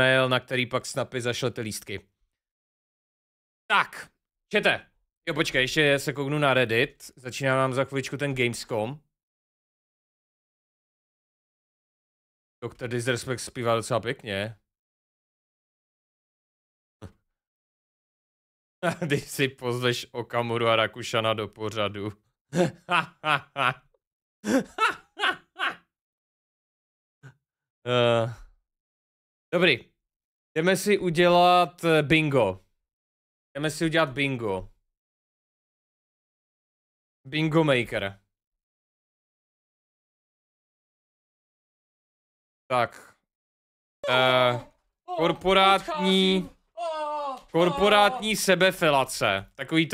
mail, na který pak snapy zašlete lístky. Tak, čete. Jo, počkej, ještě se kouknu na Reddit. Začíná nám za chviličku ten Gamescom. Dr. Disrespect zpívá docela pěkně. Když si pozveš Okamuru a Rakušana do pořadu. Dobrý. Jdeme si udělat bingo. Bingo maker. Tak. Korporátní sebefilace. Takový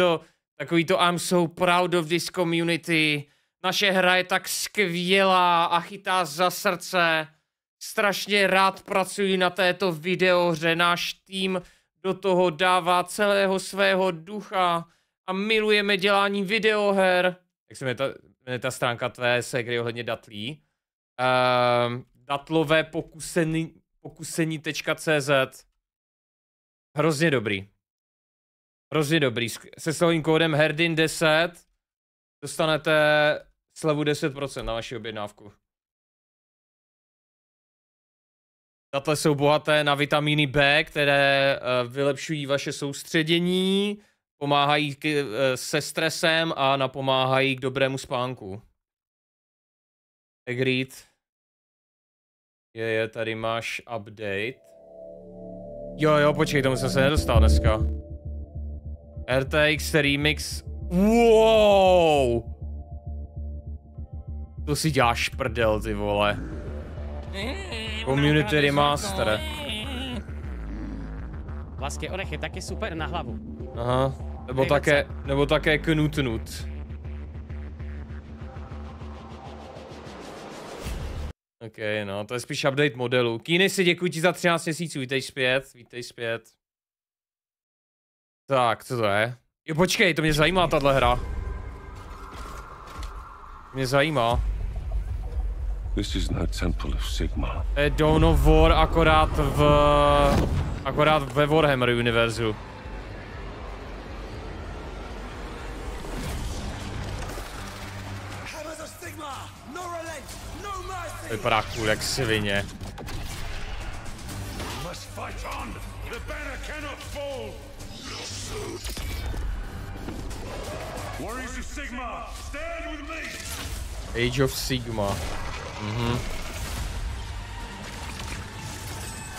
to I'm so proud of this community. Naše hra je tak skvělá a chytá za srdce. Strašně rád pracuji na této videohře. Náš tým do toho dává celého svého ducha a milujeme dělání videoher. Jak se jmenuje ta stránka tvé sekry ohledně datlí? Datlové pokusení.cz. Hrozně dobrý. Se slovým kódem Herdyn 10 dostanete slevu 10% na vaši objednávku. Datle jsou bohaté na vitamíny B, které vylepšují vaše soustředění, pomáhají se stresem a napomáhají k dobrému spánku. Agreed. Tady máš update. Jo, počkej, tomu jsem se nedostal dneska. RTX Remix. Wow! To si děláš prdel, ty vole. Community Remaster. Vlastně orech je taky super na hlavu. Aha, nebo také knutnut. OK, no, to je spíš update modelu. Kýny si děkuji ti za 13 měsíců, vítej zpět. Tak, co to je? Jo, počkej, to mě zajímá, tahle hra. Mě zajímá. This is no temple of Sigma. To je Dawn of War akorát ve Warhammer univerzu. To vypadá cool jak svině. Age of Sigma.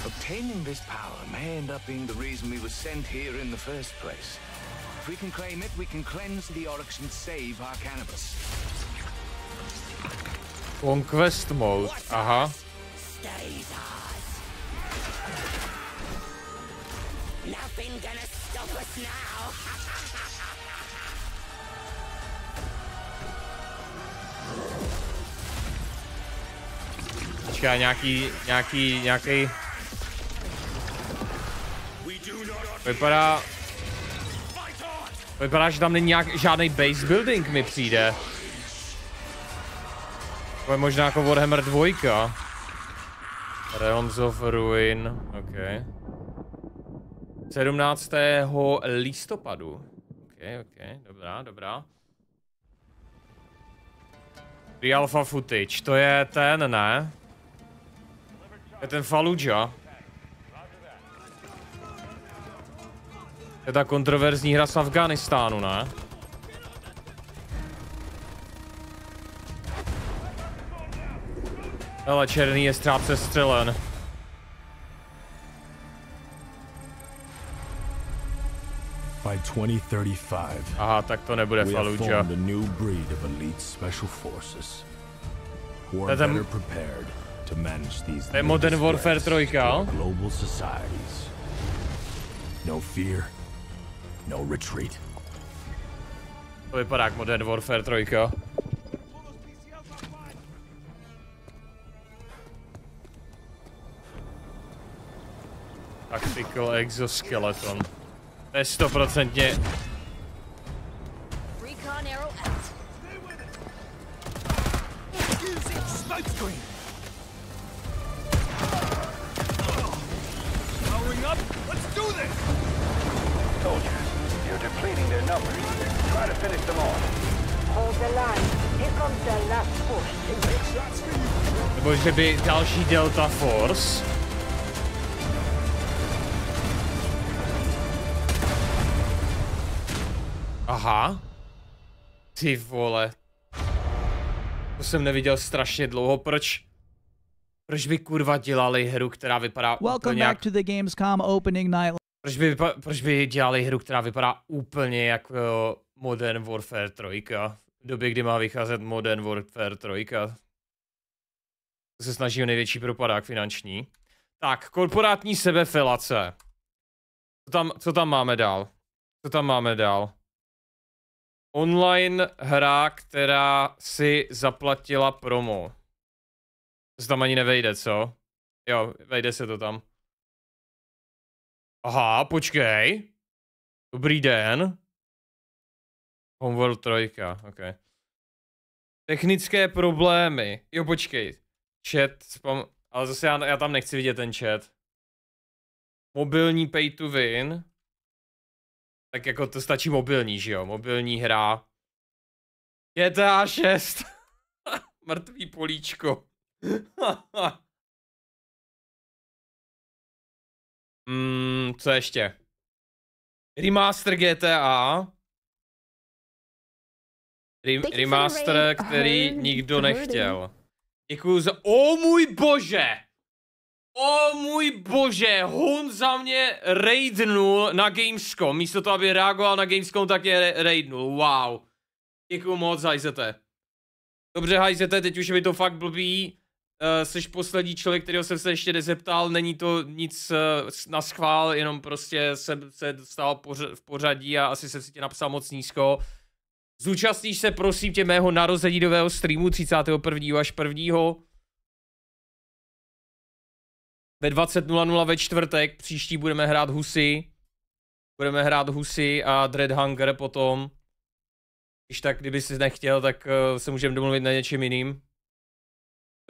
Obtaining this power may end up being the reason we were sent here in the first place. If we can claim it, we can cleanse the Oryx and save our cannabis. Conquest mode, aha. Nothing gonna stop us now. Počkej, nějaký... Vypadá, že tam není žádný base building, mi přijde. To je možná jako Warhammer 2. Realms of Ruin, OK. 17. listopadu. OK, dobrá. Pre-alpha footage, to je ten, ne? To je ten Fallujah. To je ta kontroverzní hra z Afghánistánu, ne? Hele, černý je třeba přestřelen. By 2035, aha, tak to nebude Fallujah. To je Modern Warfare 3. No fear, no retreat. To vypadá jak Modern Warfare 3. Tactical exoskeleton. To je 100%. Soldiers, you're depleting their numbers. Try to finish them off. Hold the line. Here comes the last push. Nebo že by další Delta Force. Aha. Ty vole. To jsem neviděl strašně dlouho, proč by kurva dělali hru, která vypadá úplně jak... back to the Gamescom opening night. Proč by dělali hru, která vypadá úplně jako Modern Warfare 3? V době, kdy má vycházet Modern Warfare 3. To se snaží o největší propadák finanční. Tak, korporátní sebefilace. Co tam máme dál? Co tam máme dál? Online hra, která si zaplatila promo. To se tam ani nevejde, co? Jo, vejde se to tam. Aha, počkej. Dobrý den. Homeworld 3, ok. Technické problémy. Jo, počkej. Chat, spam... Ale zase já tam nechci vidět ten chat. Mobilní pay to win. Tak jako to stačí mobilní, že jo? Mobilní hra. GTA 6. Mrtvý políčko. Co ještě? Remaster GTA. Remaster, který nikdo nechtěl. Děkuju za... O můj bože! O můj bože! Honza mě raidnul na Gamescom. Místo toho, aby reagoval na Gamescom, tak je raidnul. Wow. Děkuju moc, hajzete. Dobře, hajzete, teď už je mi to fakt blbý. Jsi poslední člověk, kterého jsem se ještě nezeptal. Není to nic na schvál, jenom prostě jsem se dostal v pořadí a asi jsem si tě napsal moc nízko. Zúčastníš se prosím tě mého narozeninového streamu 31. až 1. Ve 20:00 ve čtvrtek, příští budeme hrát Husy. Budeme hrát Husy a Dreadhunger potom. Když tak, kdyby jsi nechtěl, tak se můžeme domluvit na něčem jiným.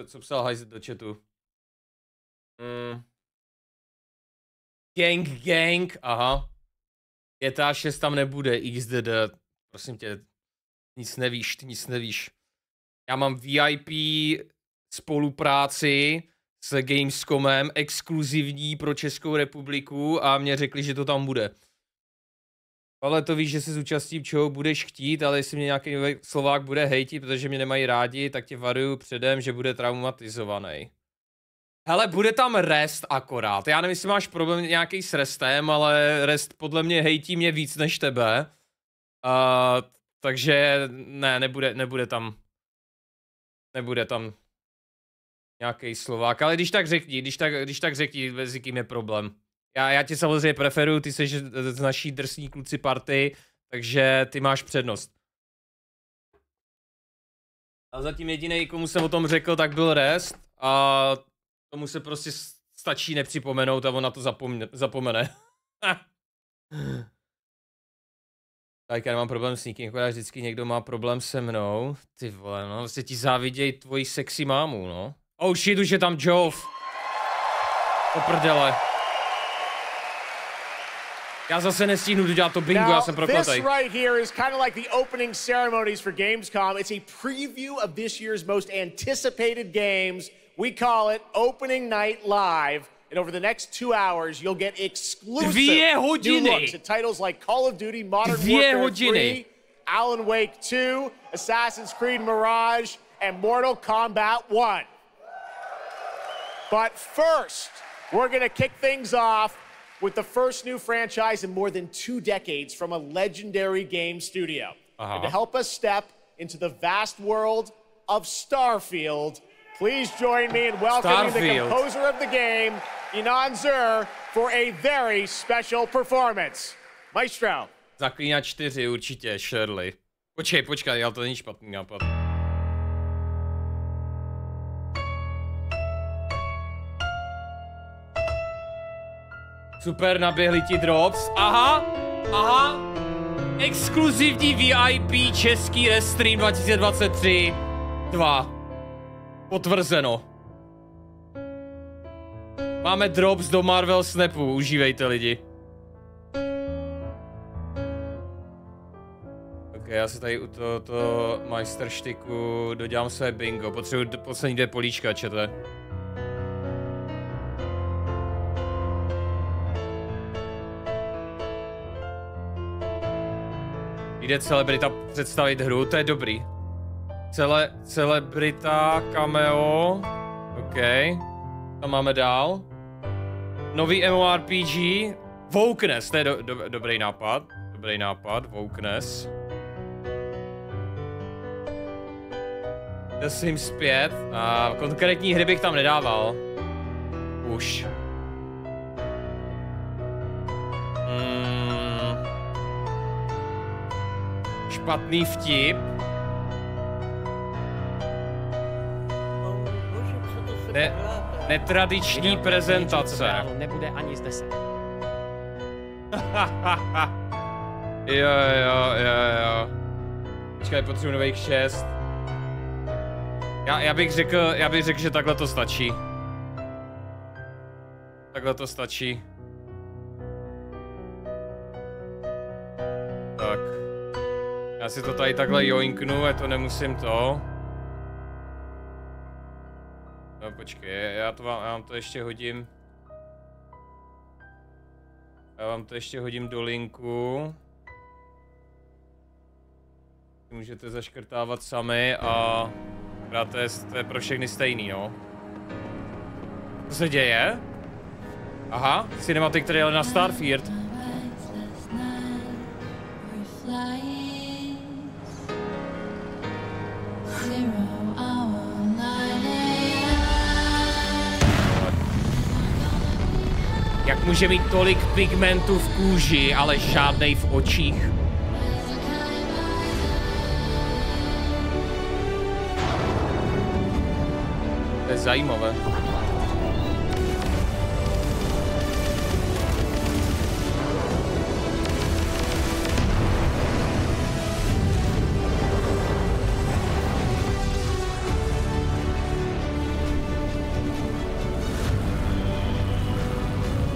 Co psal Hajz do chatu? Gang, aha. GTA 6 tam nebude, XDD. Prosím tě, nic nevíš. Já mám VIP spolupráci s Gamescomem, exkluzivní pro Českou republiku a mě řekli, že to tam bude. Pavle, to víš, že se zúčastním, čeho budeš chtít, ale jestli mě nějaký Slovák bude hejtit, protože mě nemají rádi, tak tě varuju předem, že bude traumatizovaný. Hele, bude tam rest akorát. Já nevím, jestli máš problém nějaký s restem, ale rest podle mě hejtí mě víc než tebe. Takže ne, nebude tam nějaký Slovák, ale když tak řekni, s jakým je problém. Já tě samozřejmě preferuju, ty jsi z naší drsní kluci party, takže ty máš přednost. A zatím jediný, komu jsem o tom řekl, tak byl rest a tomu se prostě stačí nepřipomenout a on na to zapomene. Tak já nemám problém s nikým, akorát vždycky někdo má problém se mnou. Ty vole, no, vlastně ti záviděj tvoji sexy mámu, no. Oh shit, už je tam Jove. O prdele. Já zase nestihnu dělat to bingo, já jsem prokletej. This right here is kind of like the opening ceremonies for Gamescom. It's a preview of this year's most anticipated games. We call it Opening Night Live. And over the next 2 hours, you'll get exclusive new looks at titles like Call of Duty, Modern Warfare 3, Alan Wake 2, Assassin's Creed Mirage, and Mortal Kombat 1. But first, we're going to kick things off with the first new franchise in more than 2 decades from a legendary game studio. And to help us step into the vast world of Starfield, please join me in welcoming the composer of the game, Inan Zur, for a very special performance. Maestro. Zaklínač 4 určitě, Shirley. Počkej, ale to není špatný nápad. Super, naběhli ti drops. Aha. Exkluzivní VIP český restream 2023 2. Potvrzeno. Máme drops do Marvel Snapu, užívejte lidi. Já se tady u tohoto majsterštyku dodělám své bingo. Potřebuji poslední 2 políčka, čete. Jde celebrita představit hru, to je dobrý. Celebrita, cameo. OK. Tam máme dál. Nový MMORPG. Wokeness, to je dobrý nápad. Dobrý nápad, Wokeness. The Sims 5. A konkrétní hry bych tam nedával. Už. Špatný vtip. Netradiční prezentace. Nebude ani z 10. Jo. Počkej, potřebuji nových 6. Já bych řekl, že takhle to stačí. Takhle to stačí. Tak. Já si to tady takhle joinknu, a to nemusím to. No počkej, já vám to ještě hodím. Já vám to ještě hodím do linku. Můžete zaškrtávat sami a to je pro všechny stejný, no. Co se děje? Aha, cinematik, který jel na Starfield. Jak může mít tolik pigmentu v kůži, ale žádnej v očích? To je zajímavé.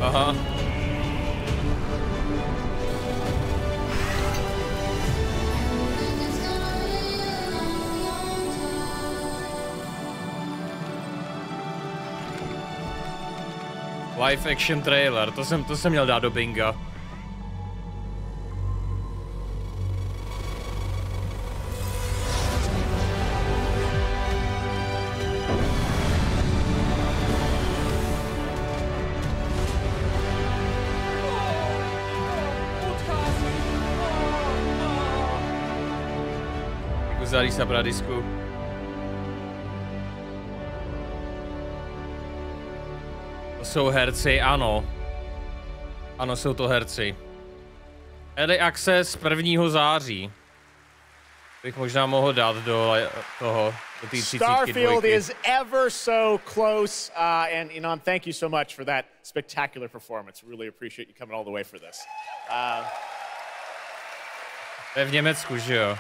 Aha. Live action trailer, to jsem měl dát do binga. Zalí se na disku. To jsou herci, ano. Ano, jsou to herci. Early Access 1. září. Bych možná mohl dát do toho, do té 32. Starfield is ever so close, and Inan, thank you so much for that spectacular performance. Really appreciate you coming all the way for this. To je v Německu, že jo?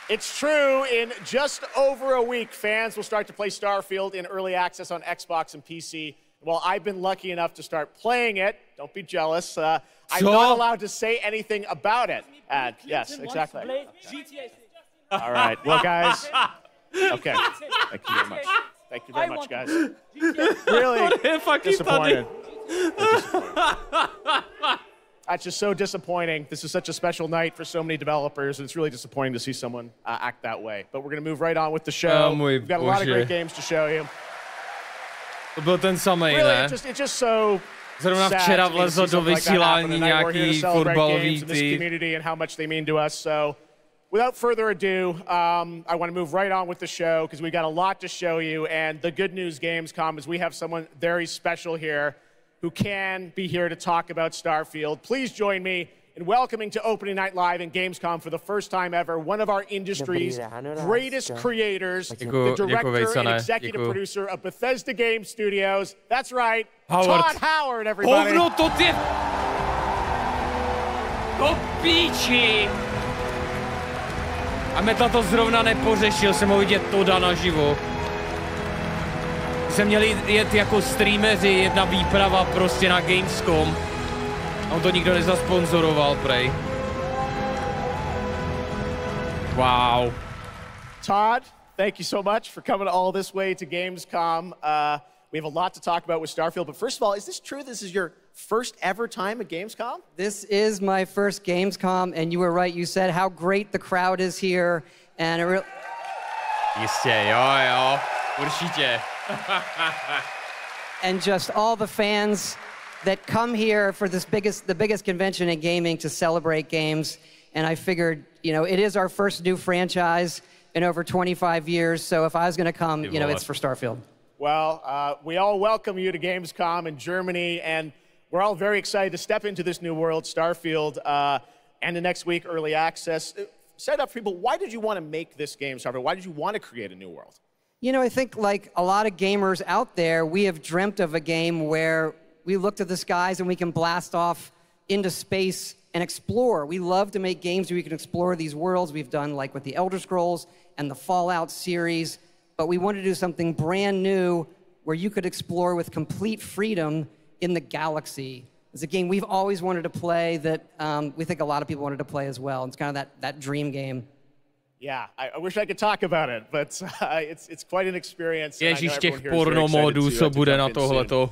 It's true. In just over a week, fans will start to play Starfield in early access on Xbox and PC. Well, I've been lucky enough to start playing it. Don't be jealous. I'm not allowed to say anything about it. Yes, exactly. All right. Well, guys. Okay. Thank you very much. Thank you very much, guys. Really disappointed. That's just so disappointing. This is such a special night for so many developers, and it's really disappointing to see someone act that way. But we're going to move right on with the show. We've got a lot of great games to show you. To byl ten samej, really, ne? It's just so Zrovna včera vlezl do vysílání nějaký fotbalový community and how much they mean to us. So, without further ado, I want to move right on with the show because we've got a lot to show you. And the good news, Gamescom, is we have someone very special here who can be here to talk about Starfield. Please join me in welcoming to Opening Night Live in Gamescom for the first time ever, one of our industry's greatest creators, the director and executive producer of Bethesda Game Studios. That's right, Todd Howard, everybody. Hovno, to ty... To píči! A Meta to zrovna nepořešil, jsem ho vidět Todda naživo. Jsme měli jet jako streameři, jedna výprava prostě na Gamescom. A on to nikdo nezasponzoroval, prej. Wow. Todd, thank you so much for coming all this way to Gamescom. We have a lot to talk about with Starfield, but first of all, is this true this is your first ever time at Gamescom? This is my first Gamescom, and you were right. You said how great the crowd is here, and it really... Jistě, jo, určitě. And just all the fans that come here for the biggest convention in gaming to celebrate games. And I figured, you know, it is our first new franchise in over 25 years. So if I was going to come, you know, it's for Starfield. Well, we all welcome you to Gamescom in Germany, and we're all very excited to step into this new world, Starfield, and the next week, early access. Set up for people, why did you want to make this game, Starfield? Why did you want to create a new world? You know, I think like a lot of gamers out there, we have dreamt of a game where we look to the skies and we can blast off into space and explore. We love to make games where we can explore these worlds. We've done like with the Elder Scrolls and the Fallout series, but we wanted to do something brand new where you could explore with complete freedom in the galaxy. It's a game we've always wanted to play that we think a lot of people wanted to play as well. It's kind of that dream game. Yeah, I wish I could talk about it, but it's quite an experience. Ježíš, těch porno modů, co bude na tohleto.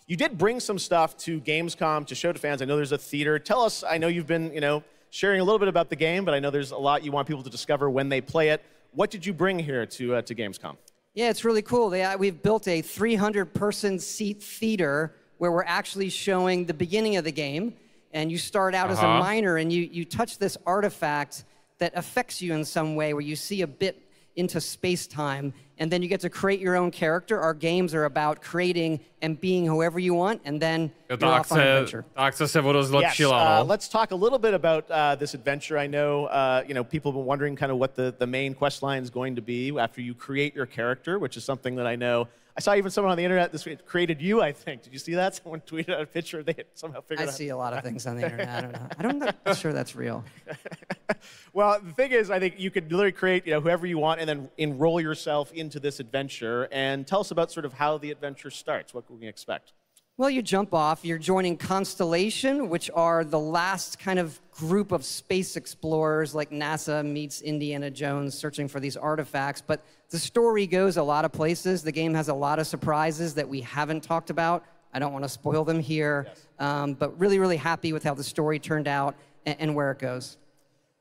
You did bring some stuff to Gamescom to show to fans. I know there's a theater. Tell us, I know you've been, you know, sharing a little bit about the game, but I know there's a lot you want people to discover when they play it. What did you bring here to Gamescom? Yeah, it's really cool. We've built a 300-person seat theater where we're actually showing the beginning of the game. And you start out as a miner, and you touch this artifact that affects you in some way, where you see a bit into space-time, and then you get to create your own character. Our games are about creating and being whoever you want, and then you're off on an adventure. Yes, let's talk a little bit about this adventure. I know, you know, people have been wondering kind of what the main quest line is going to be after you create your character, which is something that I know. I saw even someone on the internet this week created you, I think. Did you see that? Someone tweeted out a picture. They somehow figured out. I see a lot of things on the internet. I don't know. I'm not sure that's real. Well, the thing is, I think you could literally create, you know, whoever you want and then enroll yourself into this adventure. And tell us about sort of how the adventure starts. What can we expect? Well, you jump off. You're joining Constellation, which are the last kind of group of space explorers, like NASA meets Indiana Jones searching for these artifacts. But the story goes a lot of places. The game has a lot of surprises that we haven't talked about. I don't want to spoil them here, yes. But really, really happy with how the story turned out and where it goes.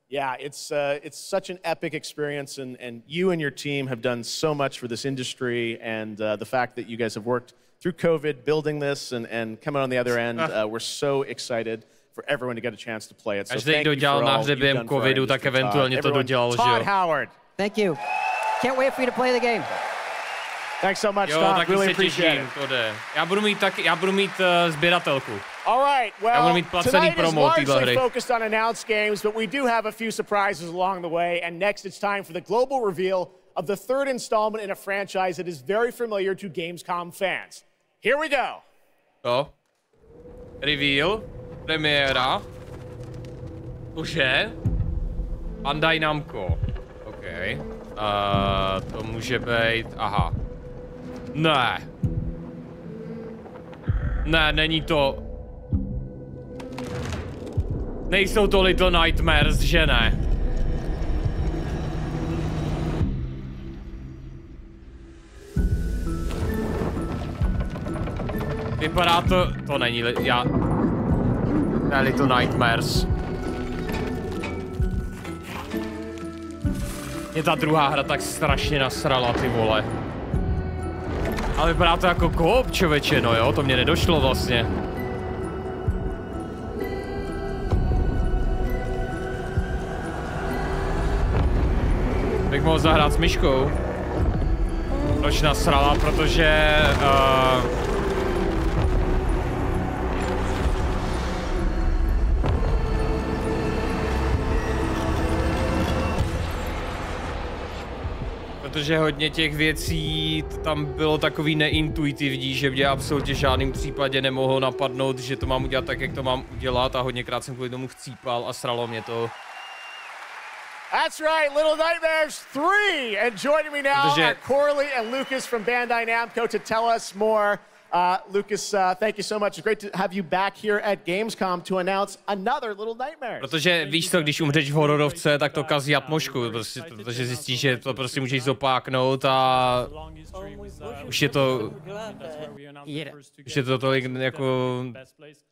Yeah, it's such an epic experience, and you and your team have done so much for this industry, and the fact that you guys have worked through COVID, building this and coming on the other end, we're so excited for everyone to get a chance to play it. So thank you for all you've done for our industry, Todd. Todd Howard. Thank you. Can't wait for you to play the game. Thanks so much, Todd. Really appreciate it. Já budu mít sběratelku. All right, well, tonight is largely focused on announced games, but we do have a few surprises along the way, and next it's time for the global reveal of the third installment in a franchise that is very familiar to Gamescom fans. Here we go. Reveal. Premiéra. Cože? Bandai Namco. OK. To může být... Aha. Ne. Ne, není to... Nejsou to Little Nightmares, že ne? Vypadá to... To není... Ne, Little Nightmares. Mě ta druhá hra tak strašně nasrala, ty vole. Ale vypadá to jako co-op, člověče, no jo? To mě nedošlo vlastně. Bych mohl zahrát s myškou. Proč nasrala? Protože... Protože hodně těch věcí tam bylo takový neintuitivní, že mě absolutně v žádném případě nemohlo napadnout, že to mám udělat tak, jak to mám udělat, a hodněkrát jsem kvůli tomu chcípal a sralo mě to. That's right, Little Nightmares 3! And joining me now are Corley and Lucas from Bandai Namco to tell us more Lucas, thank you so much. It's great to have you back here at Gamescom to announce another Little Nightmares. Protože víš co, když umřeš v hororovce, tak to kazí atmosféru, prostě, protože zjistíš, že to prostě můžeš zopáknout a už je to tolik jako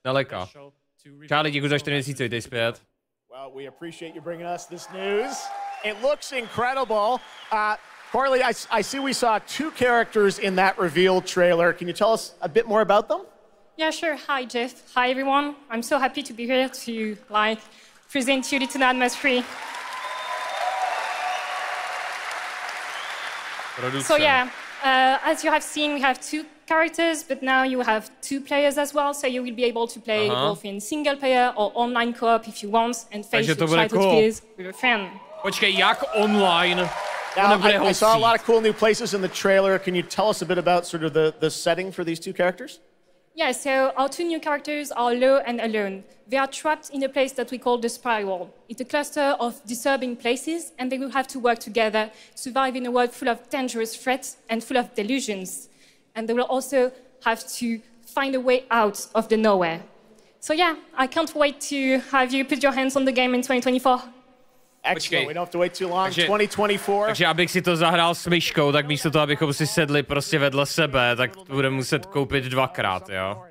daleka. Charlie, děkuji za 4 měsíce, vítej zpět. Well, we appreciate you bringing us this news. It looks incredible. Carly, I see we saw 2 characters in that reveal trailer. Can you tell us a bit more about them? Yeah, sure. Hi, Jeff. Hi, everyone. I'm so happy to be here to present you Little Nightmares 3. So yeah, as you have seen, we have 2 characters, but now you have 2 players as well, so you will be able to play both in single player or online co-op if you want, and face your childhood fears with a friend. Počkej, jak online? Now, I saw a lot of cool new places in the trailer. Can you tell us a bit about sort of the setting for these 2 characters? Yeah, so our 2 new characters are Lo and Alone. They are trapped in a place that we call the Spiral. It's a cluster of disturbing places, and they will have to work together to survive in a world full of dangerous threats and full of delusions. And they will also have to find a way out of the nowhere. So yeah, I can't wait to have you put your hands on the game in 2024. Excellent. We don't have to wait too long. 2024. Takže abych si to zahrál s myškou, tak místo toho, abychom si sedli prostě vedle sebe, tak budeme muset koupit 2krát, jo?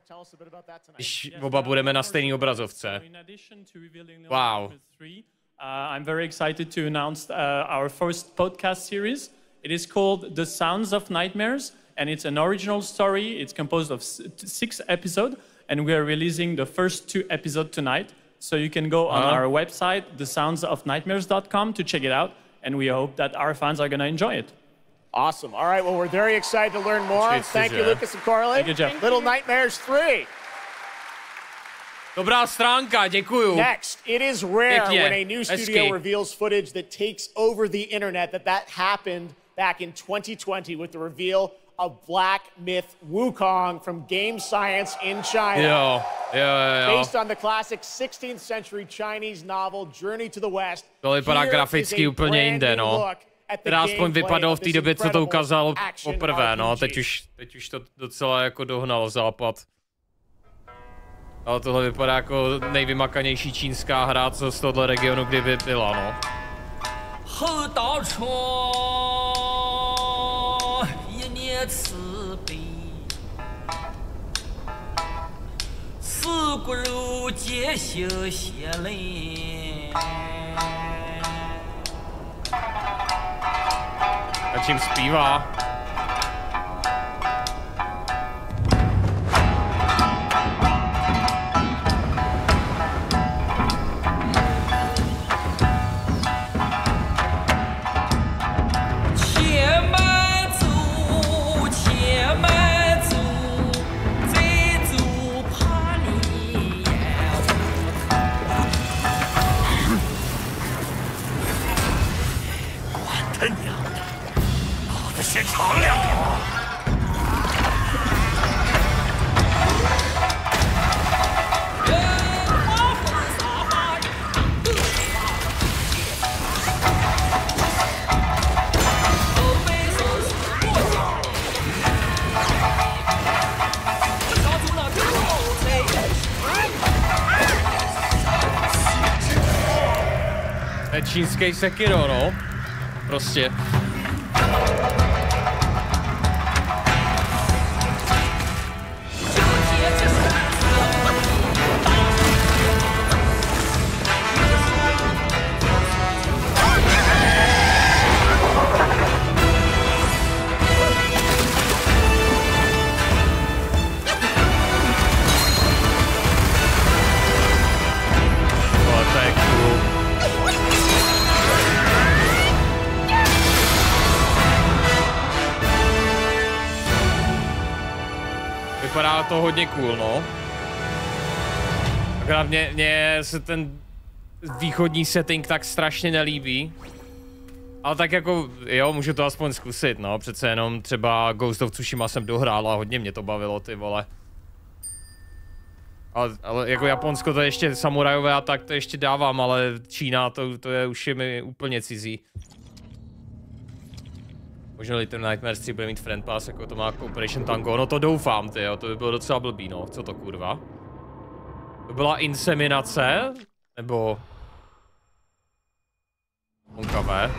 Když oba budeme na stejné obrazovce. Wow. I'm very excited to announce our first podcast series. It is called The Sounds of Nightmares, and it's an original story. It's composed of 6 episodes, and we are releasing the first 2 episodes tonight. So you can go on our website, thesoundsofnightmares.com, to check it out, and we hope that our fans are going to enjoy it. Awesome. All right, well, we're very excited to learn more. Thank you, Lucas and Carly. Thank you, Jeff. Little Nightmares 3. Dobrá stránka, děkuju. Next, it is rare when a new studio reveals footage that takes over the internet. That happened back in 2020 with the reveal of Black Myth Wukong from Game Science in China. Jo. Based on the classic 16th century Chinese novel Journey to the West. To vypadá graficky úplně jinde, no. Teda aspoň vypadalo v té době, co to ukázalo poprvé, no. Teď už to docela jako dohnalo západ. Ale tohle vypadá jako nejvymakanější čínská hra, co z tohle regionu kdyby byla, no. 自古如皆休血泪。A čím zpívá? Čínský sekiro, no. Prostě. Vypadá to hodně cool, no. Akorát mně se ten východní setting tak strašně nelíbí. Ale tak jako, jo, můžu to aspoň zkusit, no. Přece jenom třeba Ghost of Tsushima jsem dohrál a hodně mě to bavilo, ty vole. Ale jako Japonsko to ještě samurajové a tak to ještě dávám, ale Čína to je už je mi úplně cizí. Možná Little Nightmares 3 bude mít friend pass, jako to má Operation Tango, no to doufám, tyjo, to by bylo docela blbý, no, co to kurva? To byla inseminace? Nebo... Onkavé?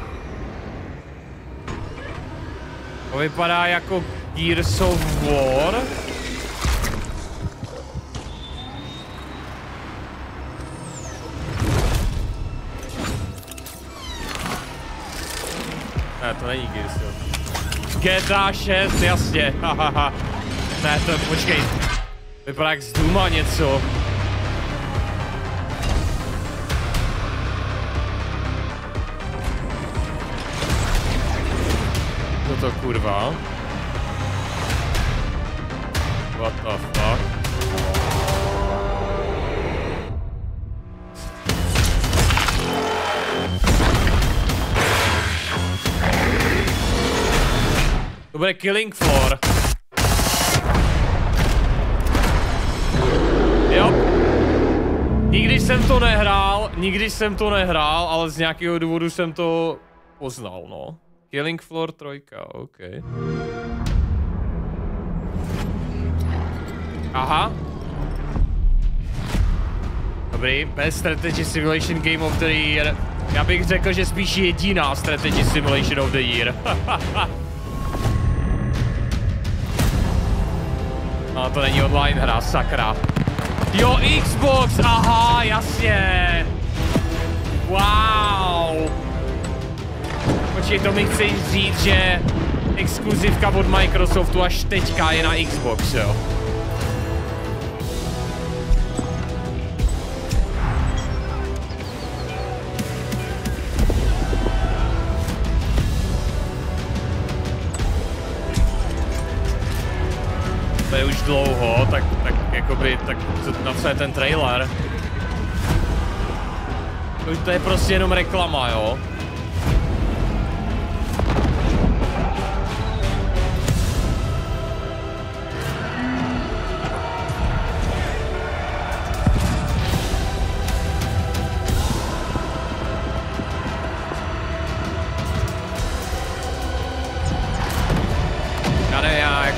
To vypadá jako Gears of War. Ne, to není Gears of War. GTA 6, jasně, hahaha. Ne, to počkej. Vypadá jak z Duma něco. Co to kurva? What the fuck? To bude Killing Floor. Jo. Nikdy jsem to nehrál, ale z nějakého důvodu jsem to poznal, no. Killing Floor 3, OK. Aha. Dobrý, Best Strategy Simulation Game of the Year. Já bych řekl, že spíš jediná Strategy Simulation of the Year. No, to není online hra, sakra. Jo, Xbox, aha, jasně. Wow. Počkej, to mi chceš říct, že exkluzivka od Microsoftu až teďka je na Xbox, jo? To je už dlouho, tak jakoby, tak na co je ten trailer? To je prostě jenom reklama, jo?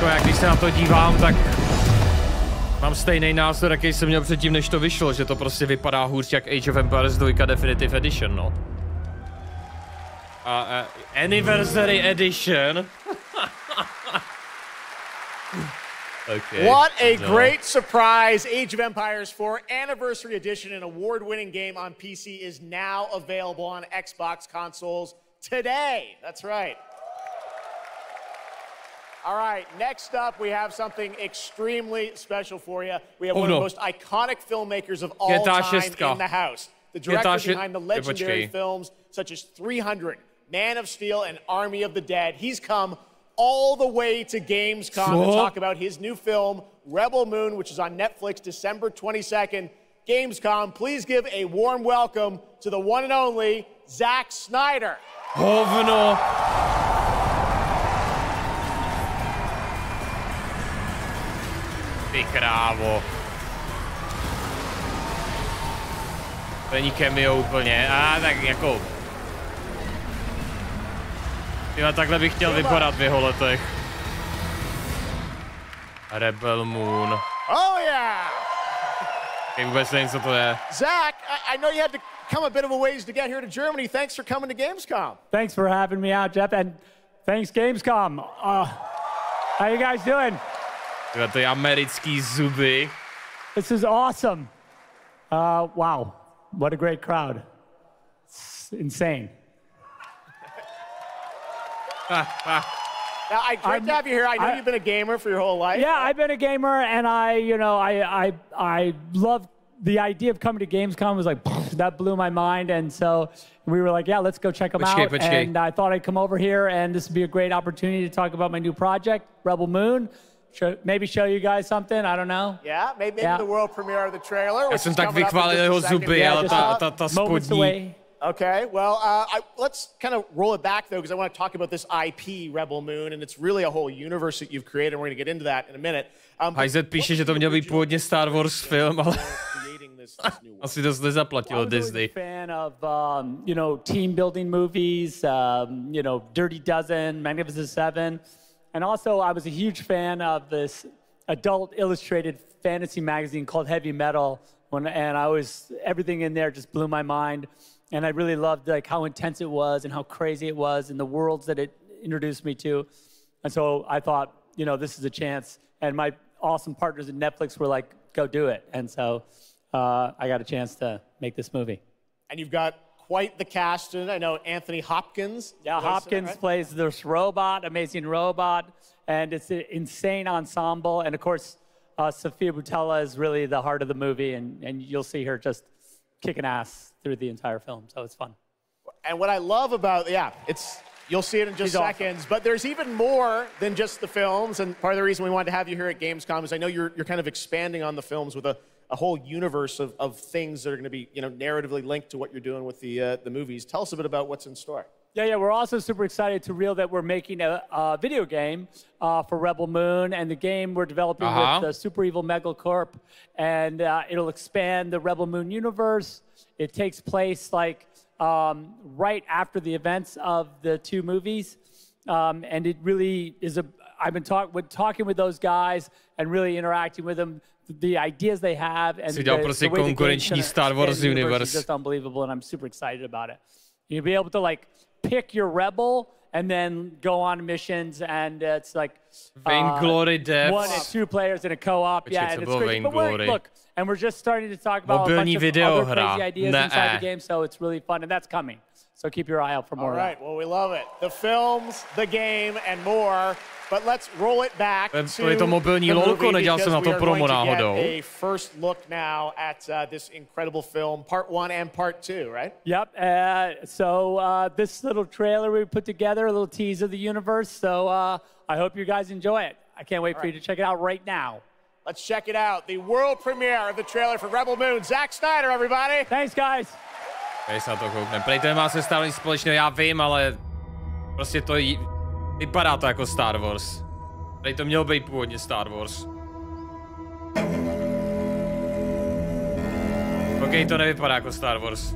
Jak když se na to dívám, tak mám stejný názor, jaký jsem měl předtím, než to vyšlo, že to prostě vypadá hůř jak Age of Empires 2 Definitive Edition, no. Anniversary Edition. Okay. What a great surprise. Age of Empires 4 Anniversary Edition, an award-winning game on PC, is now available on Xbox consoles today. That's right. All right, next up, we have something extremely special for you. We have one of the most iconic filmmakers of all time in the house. The director behind the legendary films such as 300, Man of Steel, and Army of the Dead. He's come all the way to Gamescom to talk about his new film, Rebel Moon, which is on Netflix December 22nd. Gamescom, please give a warm welcome to the one and only Zack Snyder. Hovno. Ty krávo. To není cameo úplně, tak jako... Tyhle, takhle bych chtěl vypadat v jeho letech. Rebel Moon. Oh yeah! Já vůbec nevím, co to je. Zack, I know you had to come a bit of a ways to get here to Germany. Thanks for coming to Gamescom. Thanks for having me out, Jeff, and thanks Gamescom. How you guys doing? Tyhle, to je americký zuby. This is awesome. Wow, what a great crowd. It's insane. Now, great to have you here. I know you've been a gamer for your whole life. Yeah, I've been a gamer, and I love the idea of coming to Gamescom. Was like that blew my mind, and so we were like, yeah, let's go check them out. And I thought I'd come over here, and this would be a great opportunity to talk about my new project, Rebel Moon. Maybe show you guys something, I don't know. Yeah, maybe the world premiere of the trailer. Já jsem tak vychválil jeho zuby, ale ta spodní. Okay, well, let's kind of roll it back, though, because I want to talk about this IP, Rebel Moon, and it's really a whole universe that you've created, and we're going to get into that in a minute. Hajzet píše, že to měl být původně Star Wars film, ale this new world. Asi dost nezaplatilo Disney. I'm a fan of, you know, team building movies, you know, Dirty Dozen, Magnificent Seven. And also I was a huge fan of this adult illustrated fantasy magazine called Heavy Metal. And everything in there just blew my mind. And I really loved like how intense it was and how crazy it was and the worlds that it introduced me to. And so I thought, you know, this is a chance. And my awesome partners at Netflix were like, go do it. And so I got a chance to make this movie. And you've got quite the cast. And I know Anthony Hopkins. Yeah, Hopkins plays this robot, amazing robot. And it's an insane ensemble. And of course, Sofia Boutella is really the heart of the movie. And you'll see her just kicking ass through the entire film. So it's fun. And what I love about, you'll see it in just seconds, awesome. But there's even more than just the films. And part of the reason we wanted to have you here at Gamescom is I know you're kind of expanding on the films with a whole universe of things that are going to be, you know, narratively linked to what you're doing with the movies. Tell us a bit about what's in store. Yeah, we're also super excited to reveal that we're making a video game for Rebel Moon, and the game we're developing with the Super Evil Megacorp, and it'll expand the Rebel Moon universe. It takes place like right after the events of the two movies, and it really is I've been talking with those guys and really interacting with them. The ideas they have and the way the game's Star Wars universe is just unbelievable, and I'm super excited about it. You'll be able to like pick your rebel and then go on missions, and it's like Vainglory depth. 1 and 2 players in a co-op. Yeah, and it's great. But we're just starting to talk about a bunch of other crazy ideas inside the game, so it's really fun, and that's coming. So keep your eye out for more. All right, well, we love it. The films, the game, and more. But let's roll it back to the movie because we are going to get a first look now at this incredible film, part 1 and part 2, right? Yep. So this little trailer we put together, a little tease of the universe. So I hope you guys enjoy it. I can't wait for you to check it out right now. Let's check it out. The world premiere of the trailer for Rebel Moon. Zack Snyder, everybody. Thanks, guys. Tady se na to kouknem. Prej to nemá sestavení společného, já vím, ale prostě to vypadá to jako Star Wars. Tady to mělo být původně Star Wars. OK, to nevypadá jako Star Wars.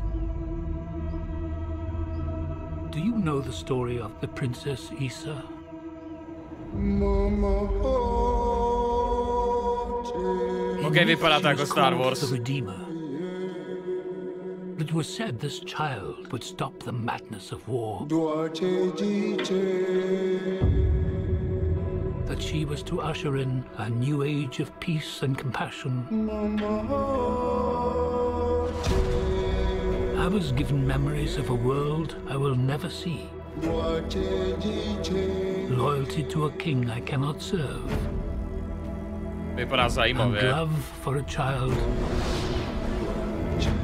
Do you know the story of the Princess Issa? OK, vypadá to jako Star Wars. It was said this child would stop the madness of war. That she was to usher in a new age of peace and compassion. I was given memories of a world I will never see. Loyalty to a king I cannot serve. Vypadá zajímavě. And love for a child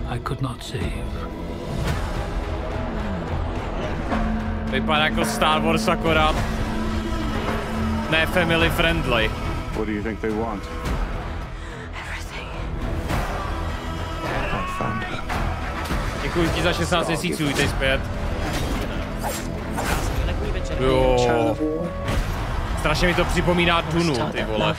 I could not save. Vypadá jako Star Wars, akorát ne family friendly. What do you think they want? Everything. I found her. Děkuji ti za 16 měsíců, vítej zpět. Jo. Strašně mi to připomíná Dunu, ty vole.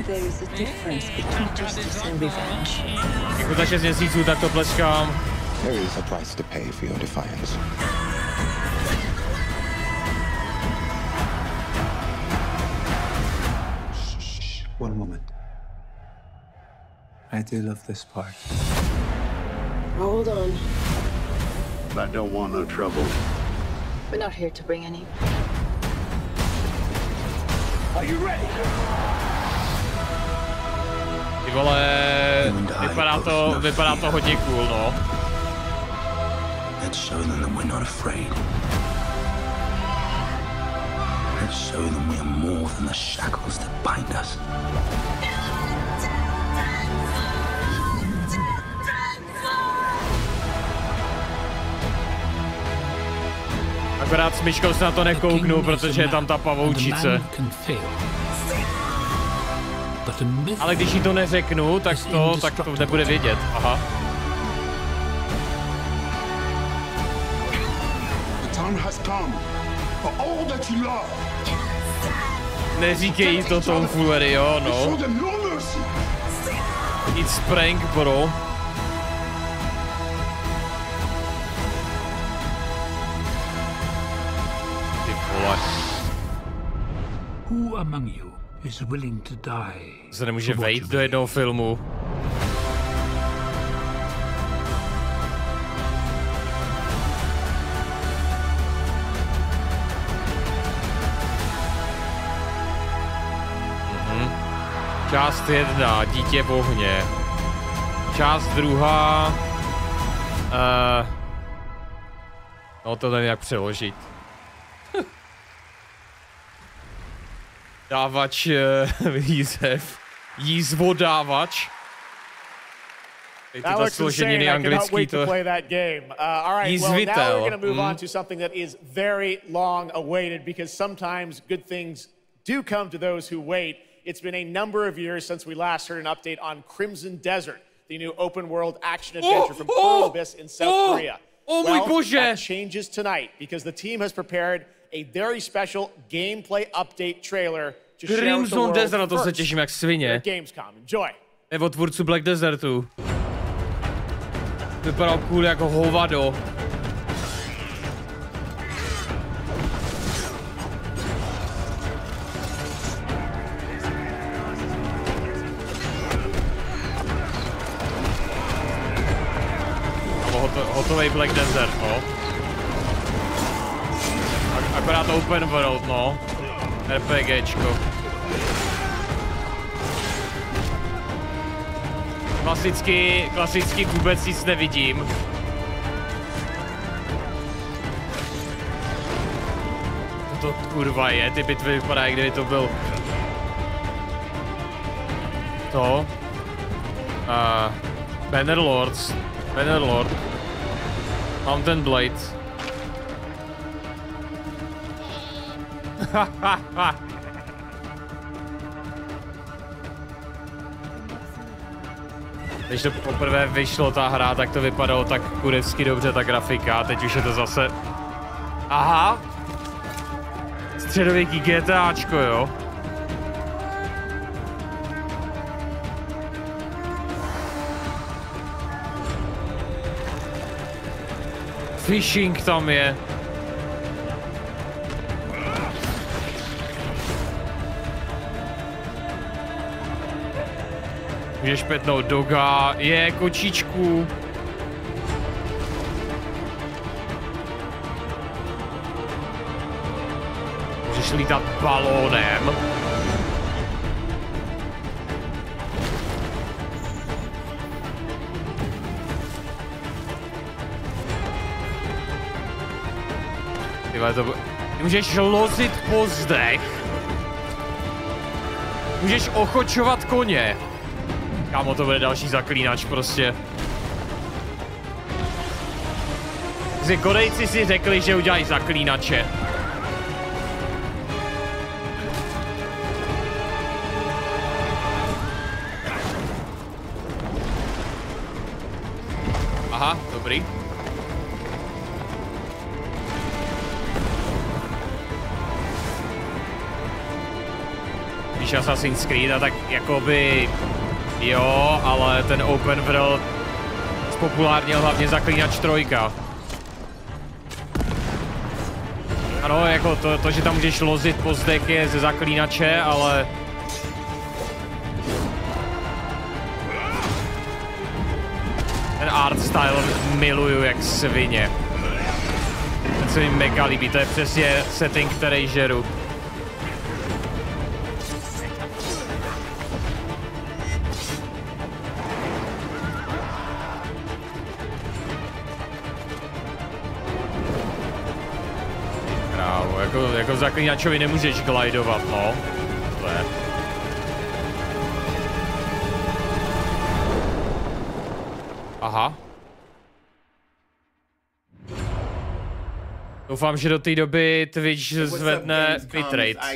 There is a difference between justice and revenge. Děkuji za 6 měsíců, tak to pleskám. There is a price to pay for your defiance. Shh. One moment. I do love this part. Hold on. I don't want no trouble. We're not here to bring any. Are you ready? Ty vole, vypadá to hodně cool, no. Let's show them that we're not afraid. Let's show them we are more than the shackles that bind us. Akorát s myškou se na to nekouknu, protože je tam ta pavoučice. Ale když jí to neřeknu, tak to nebude vědět. Aha. The time has come for all that you love. Neříkej to Tom Fullery, jo, no. It's prank, bro. Ty vole. Who among you is willing to die? Se nemůže vejít do jednoho filmu. Část 1, Dítě v ohně. Část 2. No to nevím jak přeložit. Dávač výzev. Jízvodávač. That looks insane. I cannot wait to play that game. All right, well, now we're going to move on to something that is very long awaited because sometimes good things do come to those who wait. It's been a number of years since we last heard an update on Crimson Desert, the new open-world action-adventure from Pearl Abyss in South Korea. Well, that changes tonight because the team has prepared a very special gameplay update trailer to share with the world Desert, to se těším jak svině. Gamescom. Enjoy. Je od tvůrců Black Desertu. Vypadal cool jako hovado. Hotovej Black Desert, no. Akorát open world, no. RPGčko. Klasicky vůbec nic nevidím. To kurva je, ty bitvy vypadají, kdyby to byl... To. Bannerlord. Mountain Blade. Když to poprvé vyšlo ta hra, tak to vypadalo tak kurevsky dobře, ta grafika. Teď už je to zase... Aha! Středověký GTAčko, jo? Fishing tam je. Můžeš petnout doga, kočičku. Můžeš lítat balónem. Ty můžeš lozit po zdech. Můžeš ochočovat koně. Kámo, to bude další zaklínač prostě. Korejci si řekli, že udělají zaklínače. Aha, dobrý. Když Assassin's Creed a tak jakoby... Jo, ale ten open world spopulárnil hlavně Zaklínač 3. Ano, jako to, že tam můžeš lozit po zdech je ze Zaklínače, ale... Ten art style miluju jak svině. Ten se mi mega líbí, to je přesně setting, který žeru. Jako v Zaklínačovi nemůžeš glidovat, no. To je. Aha. Doufám, že do té doby Twitch zvedne bitrate.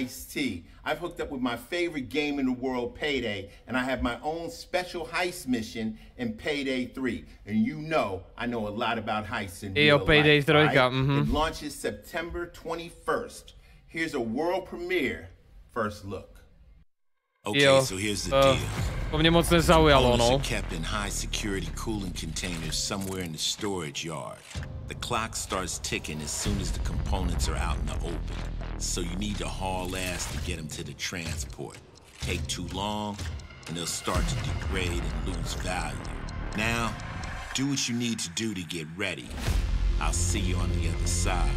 I've hooked up with my favorite game in the world, Payday, and I have my own special heist mission in Payday 3. And you know, I know a lot about heists in real life, Payday 3, right? It launches September 21st. Here's a world premiere first look. Okay, so here's the deal. To mě moc nezaujalo, no. Components are kept in high security cooling containers somewhere in the storage yard. The clock starts ticking as soon as the components are out in the open. So you need to haul ass to get them to the transport. Take too long, and they'll start to degrade and lose value. Now, do what you need to do to get ready. I'll see you on the other side.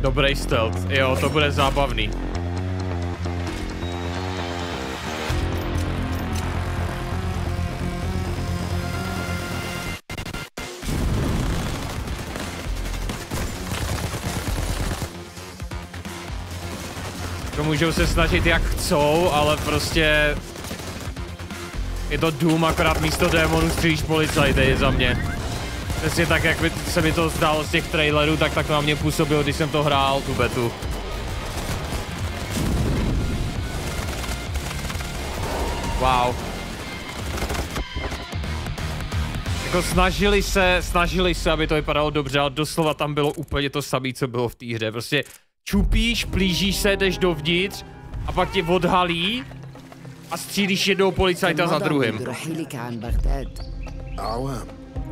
Dobrý stealth, jo, to bude zábavný. To můžou se snažit jak chcou, ale prostě je to Doom, akorát místo démonů střílíš policajty za mě. Přesně tak, jak se mi to zdálo z těch trailerů, tak to na mě působilo, když jsem to hrál, tu betu. Wow. Jako snažili se, aby to vypadalo dobře, ale doslova tam bylo úplně to samé, co bylo v té hře. Prostě čupíš, plížíš se, jdeš dovnitř a pak tě odhalí a střílíš jednou policajta za druhým.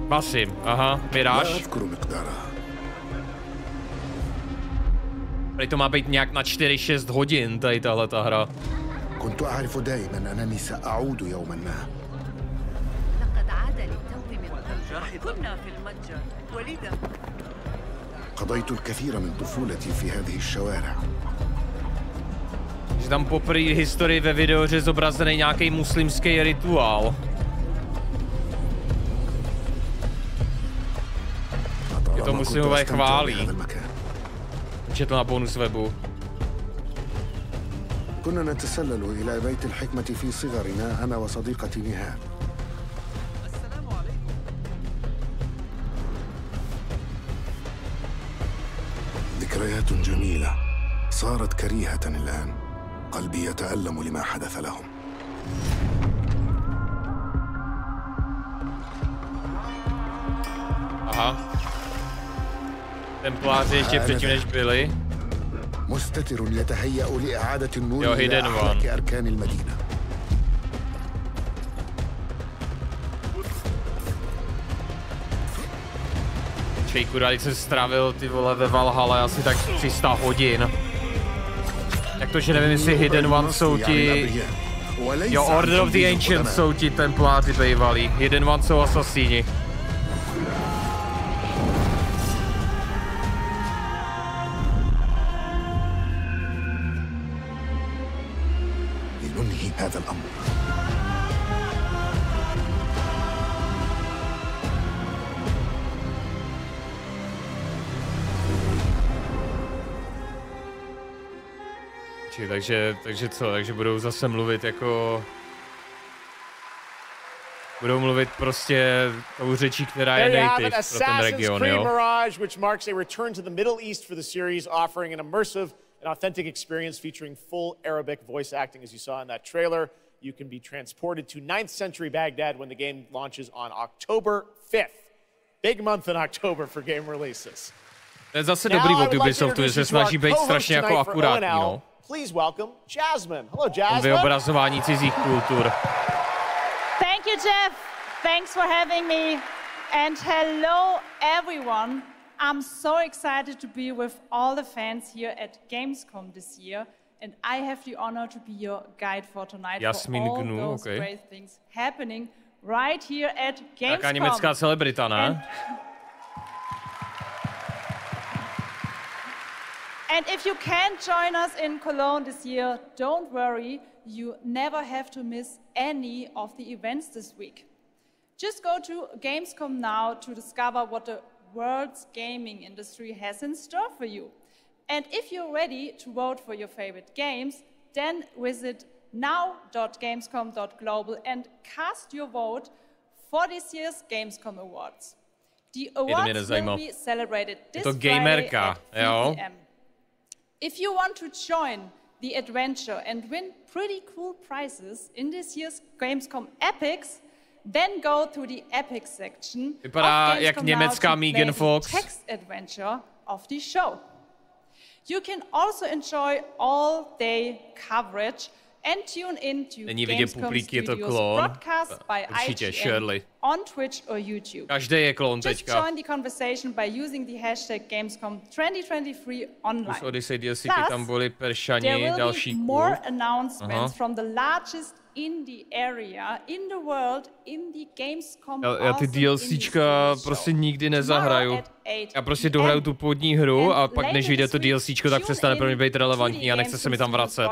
Basim, aha, Miráž. Tady to má být nějak na 4-6 hodin, tady tahleta hra. قضيت الكثير من طفولتي في هذه الشوارع. Že tam poprvé historii ve videoře zobrazený nějaký muslimský rituál. Je to muslimové chválí. Četl na bonus webu. كنا نتسلل إلى بيت الحكمة في صغرنا أنا وصديقتي نهال. ذكريات جميلة صارت كريهة الآن. قلبي يتألم لما حدث لهم. Aha. Templáři ještě předtím, než byli. مستتر يتهيأ لإعادة النور إلى أحرك أركان المدينة. Čejku, když jsem strávil ty vole ve Valhalle asi tak 300 hodin. Jak to, že nevím, jestli Hidden One jsou ti... Jo, Order of the Ancients jsou ti templáři bývalí. Hidden One jsou asasíni. هذا الأمر. Takže co? Takže budou zase mluvit jako... Budou mluvit prostě tou řečí, která je native pro ten region, jo? Mirage, which marks a return to the Middle East for the series, offering an immersive and authentic experience featuring full Arabic voice acting, as you saw in that trailer. You can be transported to 9th century Baghdad when the game launches on October 5th. Big month in October for game releases. To je zase dobrý od Ubisoftu, že se snaží být strašně jako akurátní, no. Please welcome Jasmine. Hello, Jasmine. Vyobrazování cizích kultur. Thank you, Jeff. Thanks for having me. And hello, everyone. I'm so excited to be with all the fans here at Gamescom this year. And I have the honor to be your guide for tonight Jasmine for all Gnu, those okay. great things happening right here at Gamescom. Taká německá celebrita, ne? And if you can't join us in Cologne this year, don't worry, you never have to miss any of the events this week. Just go to Gamescom now to discover what the world's gaming industry has in store for you. And if you're ready to vote for your favorite games, then visit now.gamescom.global and cast your vote for this year's Gamescom Awards. The awards will be celebrated this Friday at 3 p.m. If you want to join the adventure and win pretty cool prizes in this year's Gamescom Epics, then go to the epic section Vypadá of jak Gamescom německá now to play Megan the Fox. text adventure of the show. You can also enjoy all-day coverage and tune in to Není vidět Gamescom puplík, je to Studios klon. broadcast by Určitě, IGN surely. on Twitch or YouTube. Každý je klon Just teďka. join the conversation by using the hashtag Gamescom 2023 online. Plus Odyssey DLCky Plus, tam byli there Peršani, will další be more cool. announcements from the largest indie area in the world in the Gamescom. Já ty DLCčka prostě nikdy nezahraju. Já prostě dohraju tu původní hru a pak než vyjde to DLCčko, tak přestane pro mě být relevantní a nechce se mi tam vracet.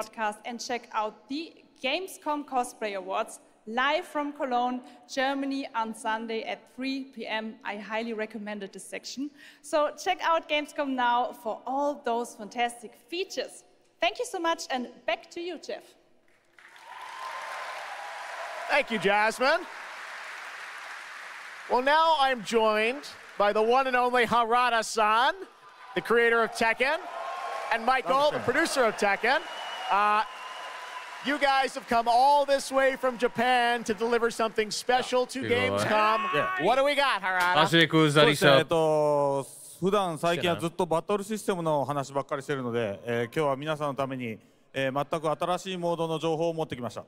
And check out the Gamescom Cosplay Awards live from Cologne, Germany on Sunday at 3 p.m. I highly recommended this section. So check out Gamescom now for all those fantastic features. Thank you so much, and back to you, Jeff. Thank you, Jasmine. Well, now I'm joined by the one and only Harada-san, the creator of Tekken, and Michael, the producer of Tekken. You guys have come all this way from Japan to deliver something special to Gamescom. What do we got, Harada? 普段最近はずっとバトルシステムの話ばっかりしてるので、今日は皆さんのために、全く新しいモードの情報を持ってきました。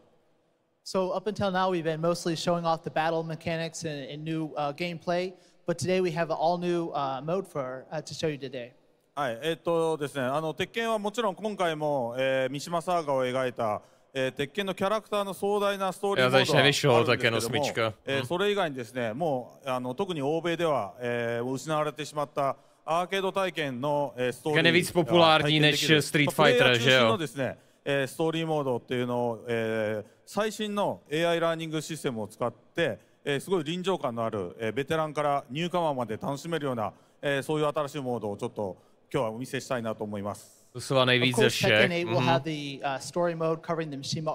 So up until now, we've been mostly showing off the battle mechanics and new gameplay, but today we have an all-new mode to show you today. はい、ですね、鉄拳はもちろん今回も、三島サーガを描いた、鉄拳のキャラクターの壮大なストーリーモードがあるんですけども、それ以外にですね、もう特に欧米では、失われてしまったアーケード体験のストーリーが体験できるプレイヤー中心のですね、ストーリーモードっていうのを、最新の AI ラーニングシステムを使って、すごい臨場感のある、ベテランからニューカマーまで楽しめるような、そういう新しいモードをちょっと今日はお見せしたいなと思います。Of course, Tekken 8 will have the story mode covering the Mishima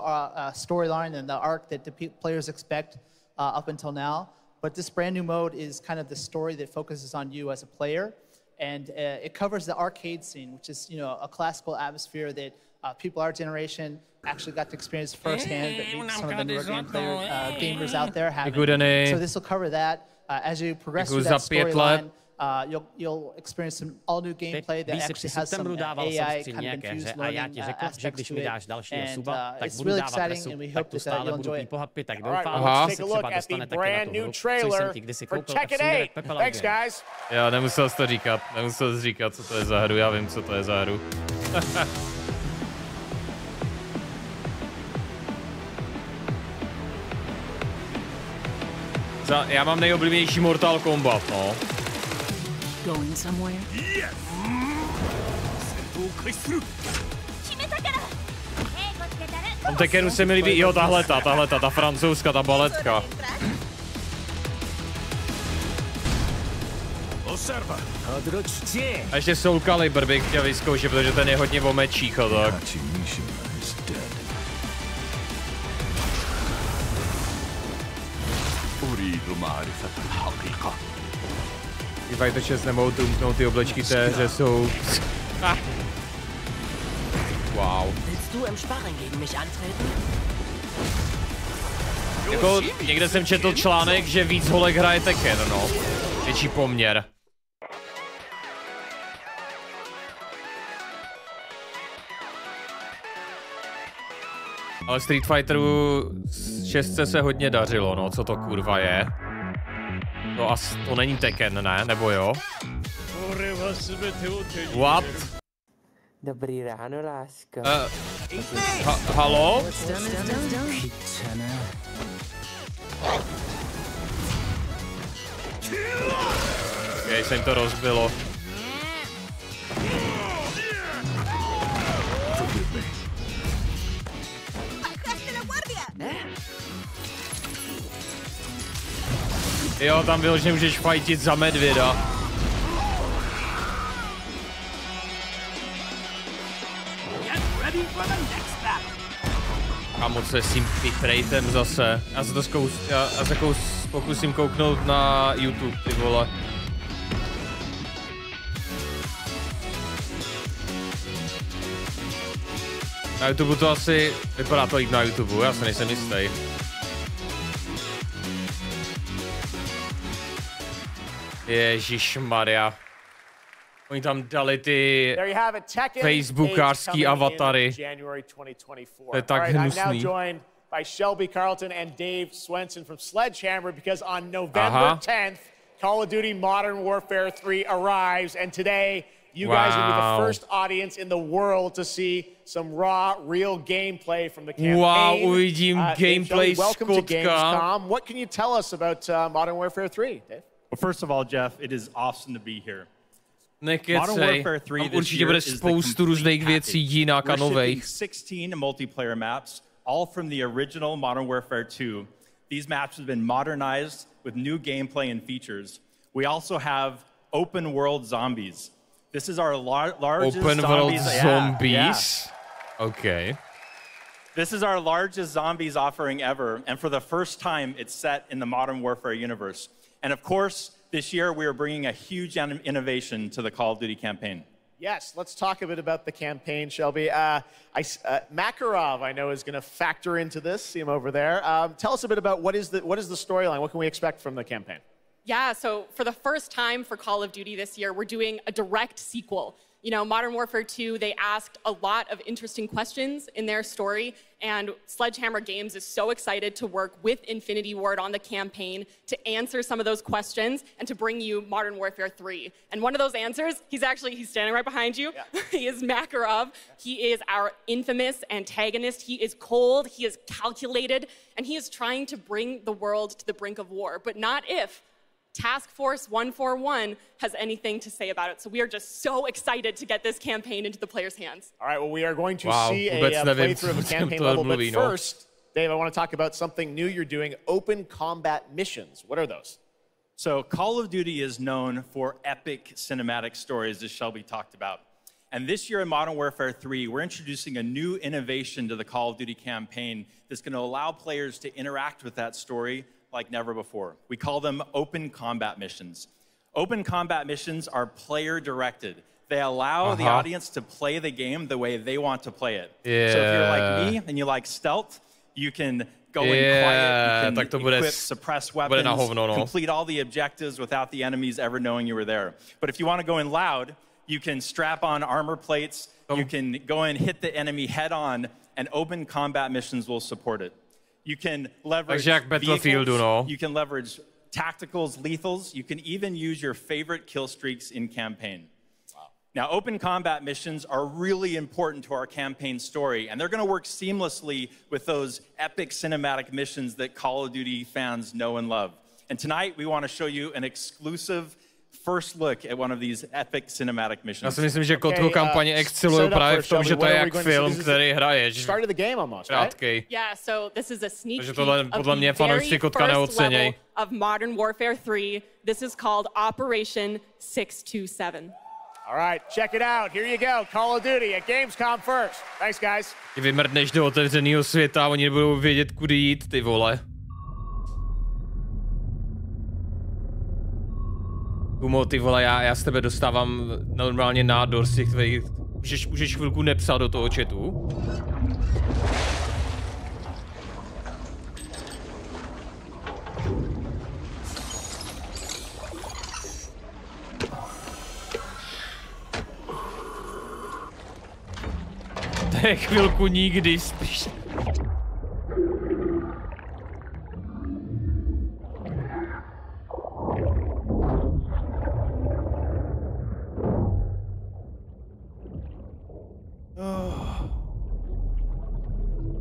storyline and the arc that the players expect up until now. But this brand new mode is kind of the story that focuses on you as a player, and it covers the arcade scene, which is a classical atmosphere that people our generation actually got to experience firsthand, but maybe some of the newer gamers out there haven't. So this will cover that. As you progress through that storyline, you'll experience some all-new gameplay that actually has some AI kind of infused learning aspects to it, and it's really exciting, and we hope that you'll enjoy it. All right, well, let's take a look at the brand new trailer for Tekken 8. Thanks, guys. Já nemusel to říkat, co to je za hru, já vím, co to je za hru. Já mám nejoblíbenější Mortal Kombat, no. Going somewhere? Yes. Tam Tekkenu se mi líbí, jo, ta francouzská, ta baletka. A ještě Soul Calibur bych chtěl vyzkoušet, protože ten je hodně o mečích a tak. Ty fajtoče nemohou trumknout, ty oblečky té hře jsou... Wow. Jako někde jsem četl článek, že víc holek hraje Tekken, no. Větší poměr. Ale Street Fighteru 6 se hodně dařilo, no, co to kurva je. To není Tekken, ne? Nebo jo? What? Dobrý ráno, lásko. Halo? Jej, se jim to rozbilo. Jo, tam vyloženě můžeš fajtit za medvěda. Kamo, co je s tím bitratem zase? Já se pokusím kouknout na YouTube, ty vole. Na YouTube to asi vypadá to líp na YouTube, já se nejsem jistý. Ježišmarja. Oni tam dali ty facebookářský avatary. To je tak hnusný. By Shelby Carlton and Dave Swenson from Sledgehammer, because on November 10th, Call of Duty Modern Warfare 3 arrives, and today you guys will be the first audience in the world to see some raw, real gameplay from the campaign. Wow, uvidím gameplay z welcome to Gamescom. What can you tell us about Modern Warfare 3, Dave? Well, first of all, Jeff, it is awesome to be here. Modern Warfare 3 určitě bude spoustu různých věcí jinak a nových. 16 multiplayer maps, all from the original Modern Warfare 2. These maps have been modernized with new gameplay and features. We also have open world zombies. This is our largest open world zombies? Yeah. Okay. This is our largest zombies offering ever, and for the first time, it's set in the Modern Warfare universe. And of course, this year we are bringing a huge innovation to the Call of Duty campaign. Yes, let's talk a bit about the campaign, Shelby. Makarov, I know, is going to factor into this. See him over there. Tell us a bit about what is the storyline? What can we expect from the campaign? Yeah, so for the first time for Call of Duty this year, we're doing a direct sequel. You know, Modern Warfare 2, they asked a lot of interesting questions in their story, and Sledgehammer Games is so excited to work with Infinity Ward on the campaign to answer some of those questions and to bring you Modern Warfare 3. And one of those answers, he's standing right behind you. Yeah. He is Makarov. He is our infamous antagonist. He is cold, he is calculated, and he is trying to bring the world to the brink of war, but not if Task Force 141 has anything to say about it. So we are just so excited to get this campaign into the players' hands. All right, well, we are going to see a playthrough of a campaign level, but first, Dave, I want to talk about something new you're doing, open combat missions. What are those? So Call of Duty is known for epic cinematic stories, as Shelby talked about. And this year in Modern Warfare 3, we're introducing a new innovation to the Call of Duty campaign that's going to allow players to interact with that story like never before. We call them open combat missions. Open combat missions are player-directed. They allow the audience to play the game the way they want to play it. Yeah. So if you're like me and you like stealth, you can go in quiet, you can equip, suppress weapons, complete all the objectives without the enemies ever knowing you were there. But if you want to go in loud, you can strap on armor plates, you can go and hit the enemy head on, and open combat missions will support it. You can leverage vehicles, you can leverage tacticals, lethals, you can even use your favorite kill streaks in campaign. Wow. Now, open combat missions are really important to our campaign story, and they're going to work seamlessly with those epic cinematic missions that Call of Duty fans know and love. And tonight, we want to show you an exclusive first look at one of these epic cinematic missions. Já si myslím, že Kotvu kampaně excelují právě v tom, že to je jak film, který hraje. Started the game almost, right? Yeah, so this is a sneak peek of the very first level of Modern Warfare 3. This is called Operation 627. All right, check it out. Here you go. Call of Duty at Gamescom first. Thanks, guys. Ty vymrdneš do otevřeného světa, oni nebudou vědět, kudy jít, ty vole. Kumo, ty vole, já z tebe dostávám normálně nádor z těch tvých... Můžeš chvilku nepsat do toho chatu? To je chvilku nikdy spíš.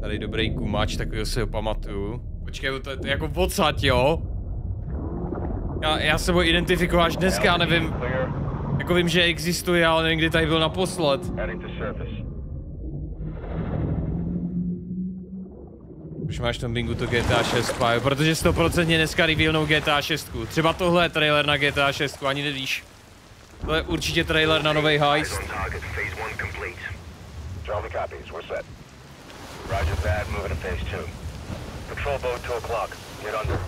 Tady dobrý gumač, takovýho si ho pamatuju. Počkej, to je jako odsaď, jo? Já se ho identifikuju až dneska, já nevím. Jako vím, že existuje, ale nevím, kdy tady byl naposled. Už máš v tom bingu to GTA 6, pájo, protože 100% dneska revealnou GTA 6. Třeba tohle je trailer na GTA 6, ani nevíš. To je určitě trailer na nový heist. Roger that, moving to phase 2. Patrol boat 2 o'clock. Get under.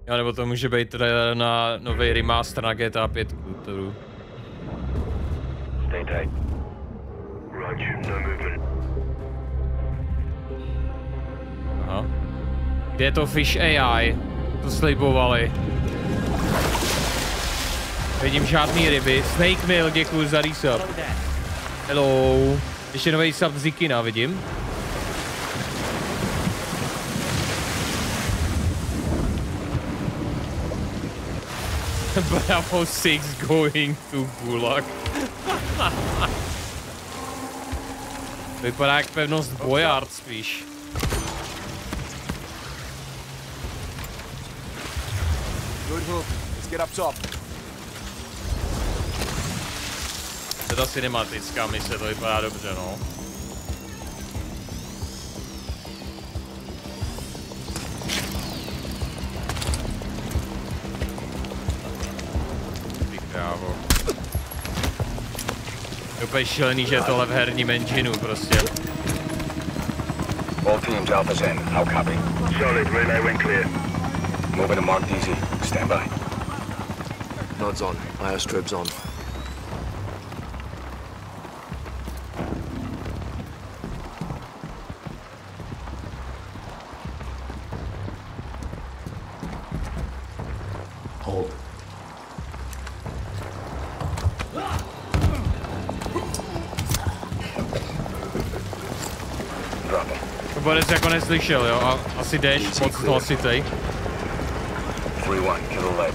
Jo, nebo to může být trailer na nový remaster na GTA 5. Stay tight. Roger Aha. Kde je to Fish AI? To slibovali. Vidím žádný ryby. Snake Mill, děkuji za resub. Hello. Ještě nový sub z Zikina, vidím. Bravo 6 going to Gulag. Vypadá jak pevnost Boyard spíš. Good hook. Let's get up top. To je ta cinematická mise, to vypadá dobře, no. Ty krávo. Je úplně šílený, že je tohle v herním engineu prostě. All teams, Alpha's in. How copy? Solid, relay went clear. Moving to Mark DZ. Stand by. Nods on. Iostrobes on. Hold. To Borec jako neslyšel, jo? A asi jdeš moc hlasitej. 3-1, kill the lead.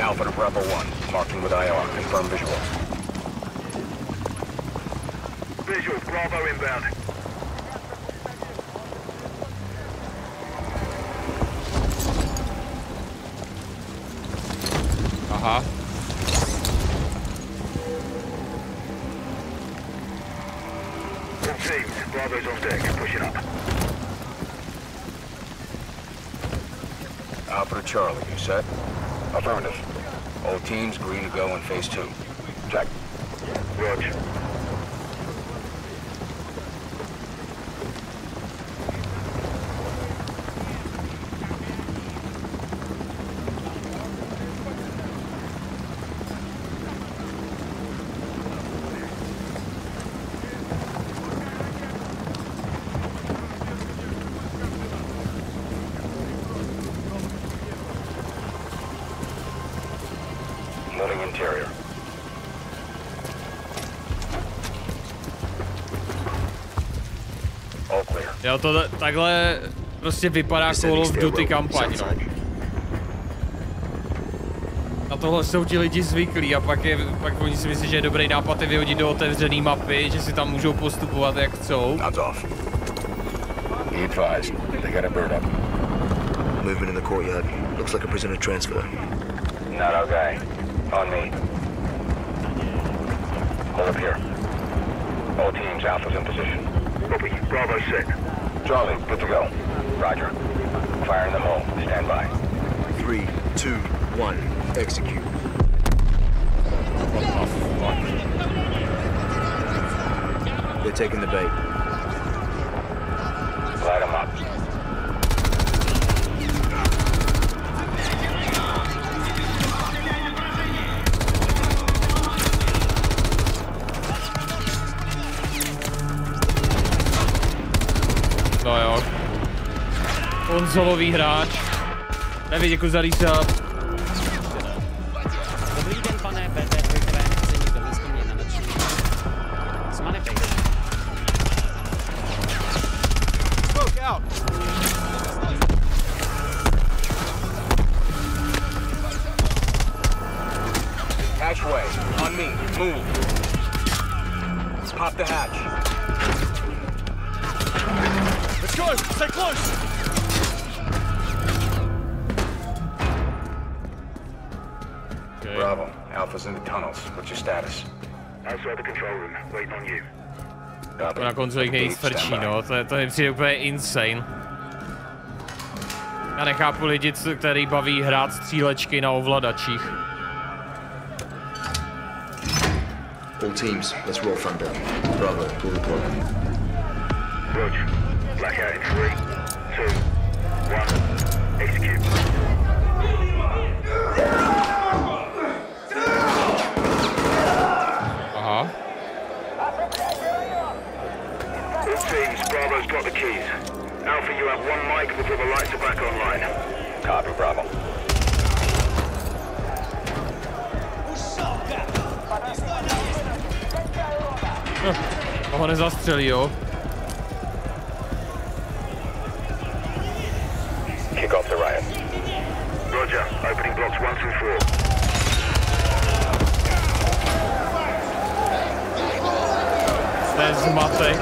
Alpha to Bravo 1, marking with IR, confirm visuals. Visual, Bravo inbound. Aha. All teams, Bravo's on deck, pushing up. Alpha to Charlie, you set? Affirmative. All teams green to go in phase 2. Check. Roger. Moving interior. All clear. Jo, to takhle prostě vypadá Call of Duty kampaň, no. Na tohle jsou ti lidi zvyklí a pak oni si myslí, že je dobrý nápad je vyhodit do otevřený mapy, že si tam můžou postupovat jak chcou. Nods off. Be advised, they got a bird up. Movement in the courtyard. Looks like a prisoner transfer. Not our guy. On me. Hold up here. All teams, Alpha's in position. Copy. Bravo set. Charlie, good to go. Roger. Fire in the hole. Stand by. 3, 2, 1. Execute. What the fuck? They're taking the bait. Light them up. No jo. Konzolový hráč. Neví, děkuji za resub. Dobrý den, pane BT2, nasazení do místní mě na noční. Smane pejš. Smoke out. Hatchway. On me. Move. Pop the hatch. Let's go! Stay close! Okay. Bravo. Alpha's in the tunnels. What's your status? Outside the control room. Waiting on you. To na konzolích nejvíc frčí, no. To je přijde úplně insane. Já nechápu lidi, který baví hrát střílečky na ovladačích. All teams, let's roll thunder. Bravo, pull the plug. Roger. Blackout in 3, 2, 1. Execute. Aha. All teams, Bravo's got the keys. Alpha, you have one mic before the lights are back online. Copy, Bravo. Ho nezastřelí, jo? Kick off the riot. Roger, opening blocks 1 through 4. To je zmatek.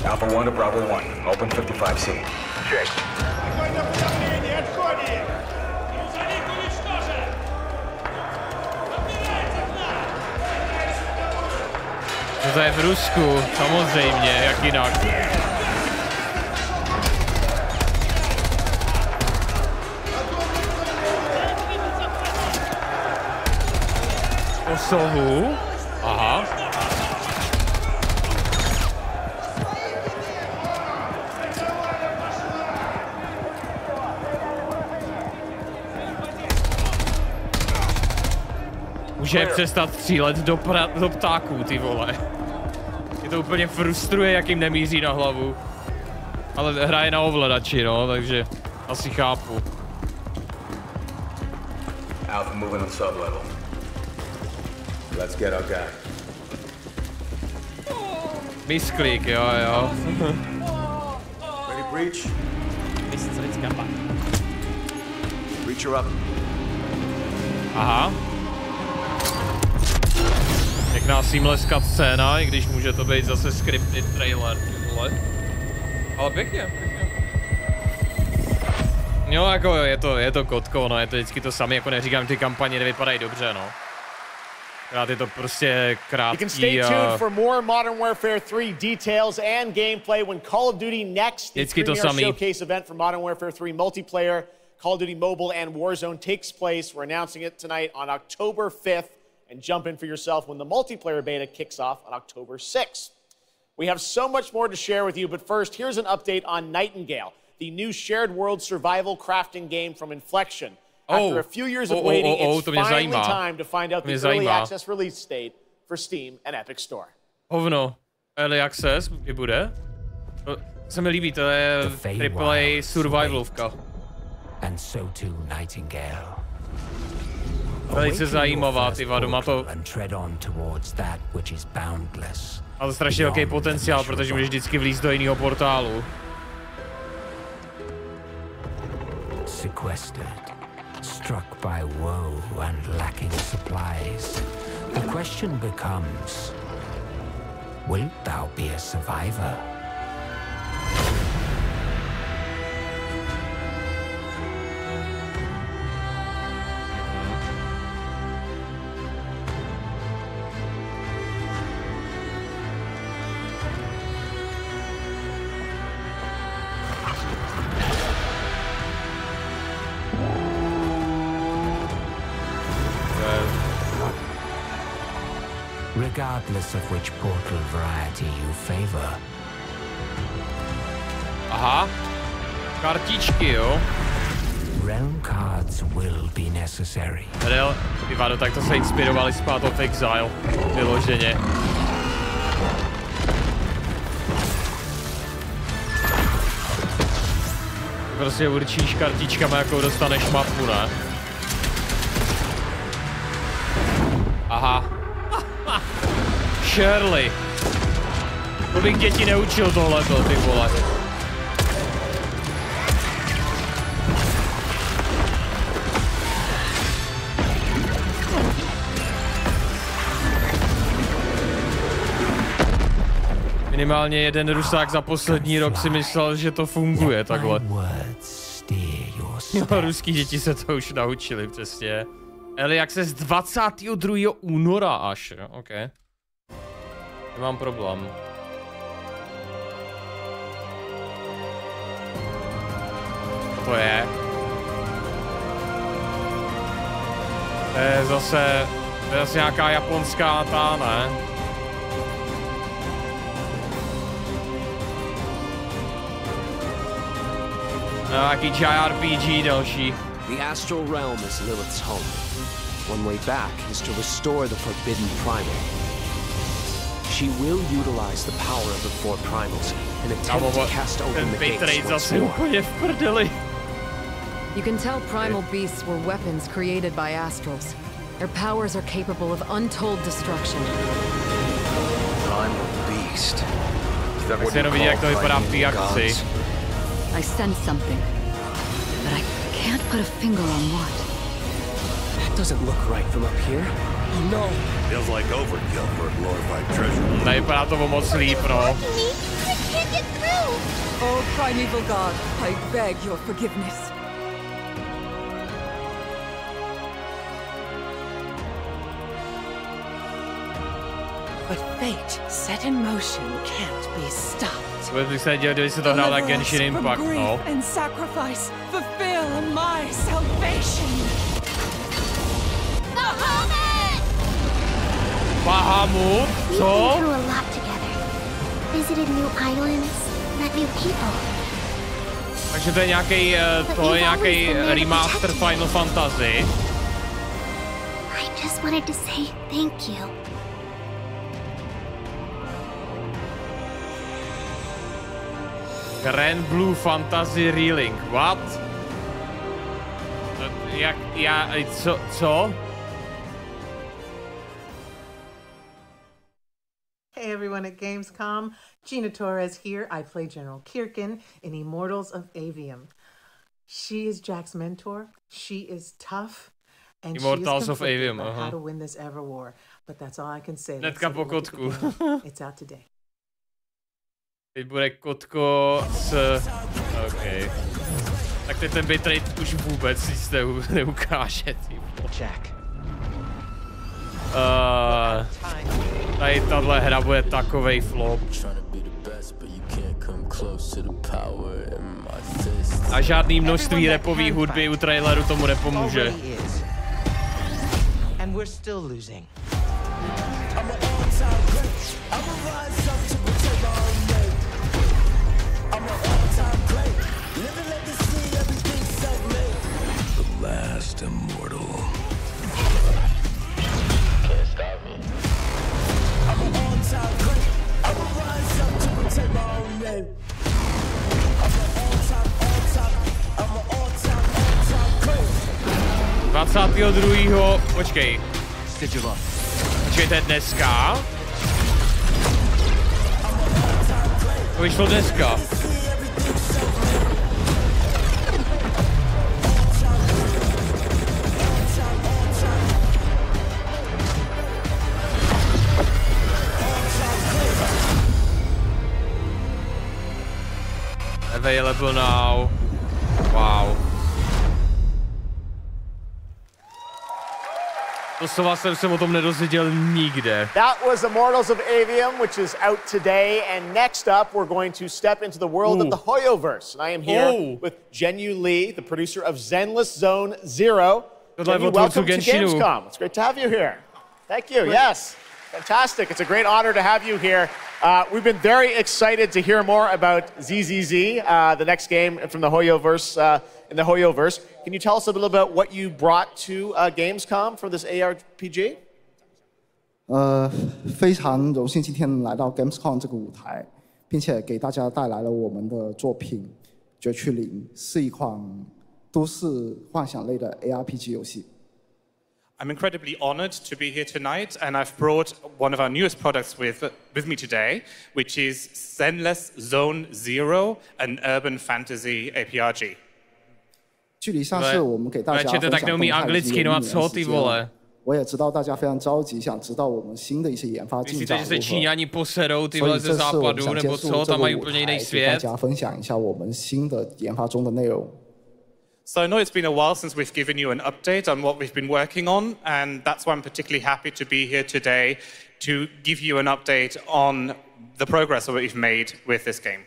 Alpha 1 to Bravo 1. Open 55C. Check. To je v Rusku, samozřejmě, jak jinak. Kosovu? Aha. Může přestat střílet do ptáků, ty vole. Mě to úplně frustruje, jak jim nemíří na hlavu. Ale hraje na ovladači, no, takže asi chápu. Alpha moving on sublevel. Let's get our guy. Misklik, jo. Ready, breach? Breacher up. Aha. Pěkná seamless scéna, i když může to být zase scripted trailer, vole. Ale pěkně. Jo, jako je to kotko, no, je to vždycky to samé, jako neříkám, ty kampaně nevypadají dobře, no. Krát je to prostě krátký. You can stay tuned for more Modern Warfare 3 details and gameplay when Call of Duty Next, the premier showcase event for Modern Warfare 3 multiplayer, Call of Duty Mobile and Warzone takes place. We're announcing it tonight on October 5th. And jump in for yourself when the multiplayer beta kicks off on October 6th. We have so much more to share with you, but first, here's an update on Nightingale, the new shared world survival crafting game from Inflection. After a few years of waiting, it's finally time to find out the early access release date for Steam and Epic Store. Hovno, early access, kdy bude? To se mi líbí, to je AAA survivalovka. And so too Nightingale. Velice zajímavá, ty vado, má to... Ale strašně velký potenciál, protože můžeš vždycky vlízt do jiného portálu. Sequestered, struck by woe and lacking supplies, the question becomes, wilt thou be a survivor? Regardless of which portal variety you favor. Aha. Kartičky, jo. Realm cards will be necessary. Ty vado, tak to se inspirovali z Path of Exile. Vyloženě. Prostě určíš kartičkama, jakou dostaneš mapu, ne? Aha. Shirley. To bych děti neučil tohleto, ty vole. Minimálně jeden Rusák za poslední rok si myslel, že to funguje takhle. Jo, ruský děti se to už naučili, přesně. Early access 22. února až, jo, ok. Nemám problém. To je. To je zase nějaká japonská ta, ne? Nějaký JRPG další. The astral realm is Lilith's home. One way back is to restore the forbidden primal. She will utilize the power of the four primals and attempt to cast open the gates once more. You can tell primal beasts were weapons created by astrals. Their powers are capable of untold destruction. Primal beast. Is that what you call gods? I sense something, but I can't put a finger on what. That doesn't look right from up here. Oh no! Feels like overkill for a glorified treasure. Nevypadá to moc líp, no. I can't get through! Oh, primeval god, I beg your forgiveness. But fate set in motion can't be stopped. Kdyby se to hrál tak Genshin Impact, no. And sacrifice fulfill my salvation. Bahamut? Co? We've been through a lot together. Visited new islands, met new people. Takže to je nějaký remaster Final Fantasy. I just wanted to say thank you. Grand Blue Fantasy Reeling. What? Co? Hey everyone at Gamescom, Gina Torres here. I play General Kirkin in Immortals of Avium. She is Jack's mentor. She is tough, and Immortals she is of Avium. about how to win this ever war. But that's all I can say. Netka po kotku. It's out today. Teď bude kotko s... OK. Tak teď ten bitrate už vůbec nic neukáže, ty. Tady tahle hra bude takovej flop. A žádný množství rapový hudby u traileru tomu nepomůže. Last immortal. Can't stop me. I'm an all-time great. I will rise up to protect my own name. I'm an all-time great. 22. Počkej. Počkej, to je dneska? To vyšlo dneska. Available now. Wow. Doslova jsem o tom nedozvěděl nikde. That was Immortals of Avium, which is out today. And next up, we're going to step into the world of the Hoyoverse. And I am here with Jenyu Lee, the producer of Zenless Zone Zero. Jenyu, welcome to Gamescom. It's great to have you here. Thank you. Yes. Fantastic. It's a great honor to have you here. We've been very excited to hear more about ZZZ, the next game from the Hoyoverse, in the Hoyoverse. Can you tell us a little about what you brought to Gamescom for this ARPG? 非常荣幸今天来到 Gamescom 这个舞台，并且给大家带来了我们的作品《绝区零》，是一款都市幻想类的 ARPG 游戏。 I'm incredibly honored to be here tonight, and I've brought one of our newest products with me today, which is Zenless Zone Zero, an urban fantasy APRG. 距离上次我们给大家分享动态已经有1年时间了，我也知道大家非常着急，想知道我们新的一些研发进展如何。所以这次我们想结束这个舞台，给大家分享一下我们新的研发中的内容。 So I know it's been a while since we've given you an update on what we've been working on, and that's why I'm particularly happy to be here today to give you an update on the progress that we've made with this game.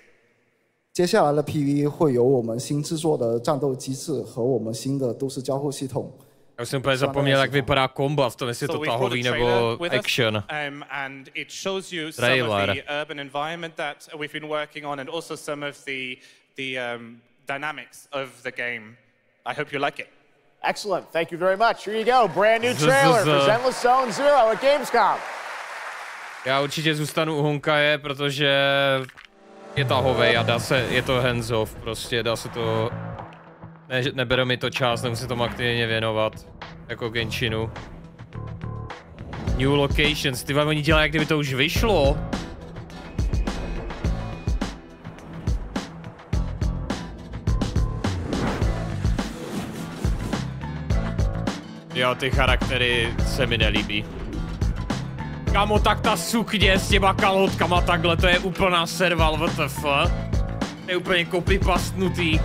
接下来的 PV 会有我们新制作的战斗机制和我们新的都市交互系统， Já jsem úplně zapomněl, jak vypadá komba v tom, jestli je to tahový nebo action. And it shows you some of the urban environment that we've been working on and also some of the dynamics of the game. I hope you like it. Excellent. Thank you very much. Here you go. Brand new trailer for Zenless Zone Zero at Gamescom. Já určitě zůstanu u Honkaje, protože je tahovej a je to hands-off, prostě dá se to... Nebere mi to čas, nemusím tomu aktivně věnovat, jako Genshinu. New locations, ty vám oni dělají, jak kdyby to už vyšlo. Jo, ty charaktery se mi nelíbí. Kamo, tak ta sukně s těma kalhotkama takhle, to je úplná serval, WTF. To je úplně copy-pastnutý.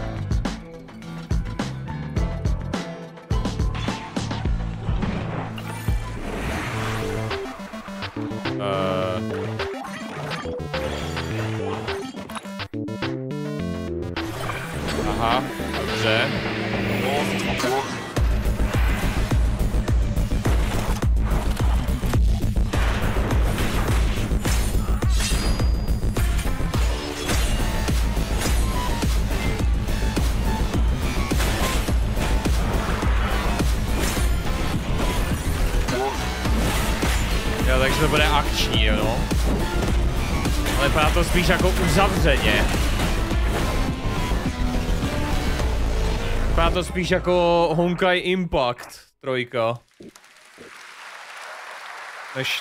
Aha, dobře. Jo, takže to bude akční, jo, no. Ale vypadá to spíš jako uzavřeně. Vypadá to spíš jako Honkai Impact 3.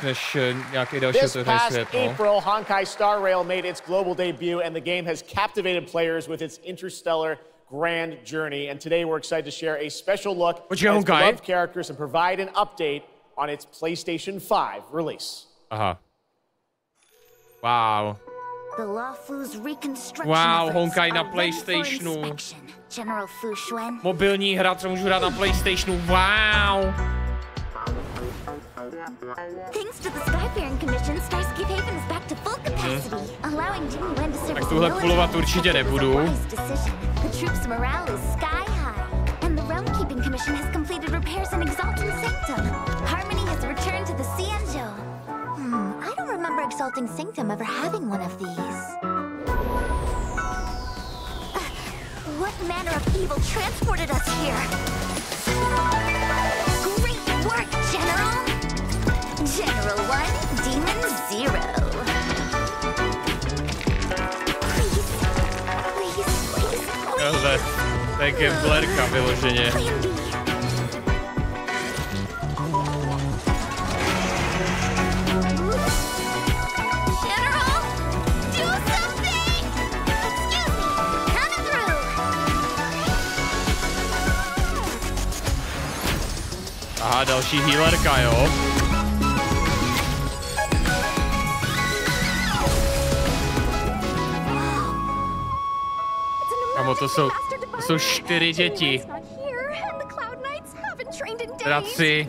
Než nějaký další otevřený svět, no. This past April, Honkai Star Rail made its global debut and the game has captivated players with its interstellar grand journey. And today we're excited to share a special look at its beloved characters and provide an update on its PlayStation 5 release. Aha. Wow. Wow, Honkai na PlayStationu. Mobilní hra, co můžu hrát na PlayStationu. Wow. Tak tuhle pulovat určitě nebudu. Exalting Sanctum ever having one of these. What manner of evil transported us here? Great work, General! General 1, Demon 0. Please, please, please. To je gamblerka vyloženě. Aha, další healerka, jo. Kamo, to jsou 4 děti. Teda 3.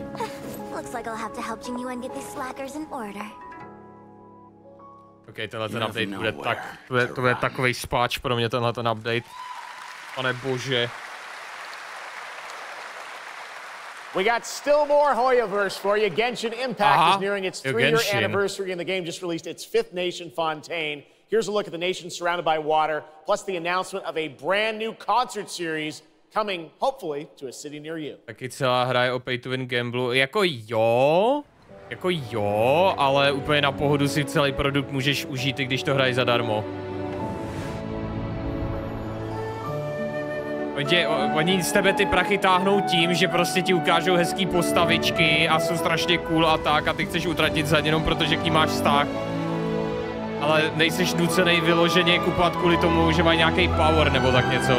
Ok, tenhle ten update bude tak, to bude takovej spáč pro mě, tenhle ten update. Pane bože. We got still more Hoyoverse for you. Genshin Impact is nearing its 3-year anniversary, and the game just released its 5th nation, Fontaine. Here's a look at the nation surrounded by water, plus the announcement of a brand new concert series coming, hopefully, to a city near you. Taky celá hra je o pay to win gamble. Jako jo, ale úplně na pohodu si celý produkt můžeš užít, i když to hraješ zadarmo. Oni z tebe ty prachy táhnou tím, že prostě ti ukážou hezký postavičky a jsou strašně cool a tak a ty chceš utratit za ně jenom protože k ním máš vztah. Ale nejseš nucenej vyloženě kupovat kvůli tomu, že mají nějaký power nebo tak něco.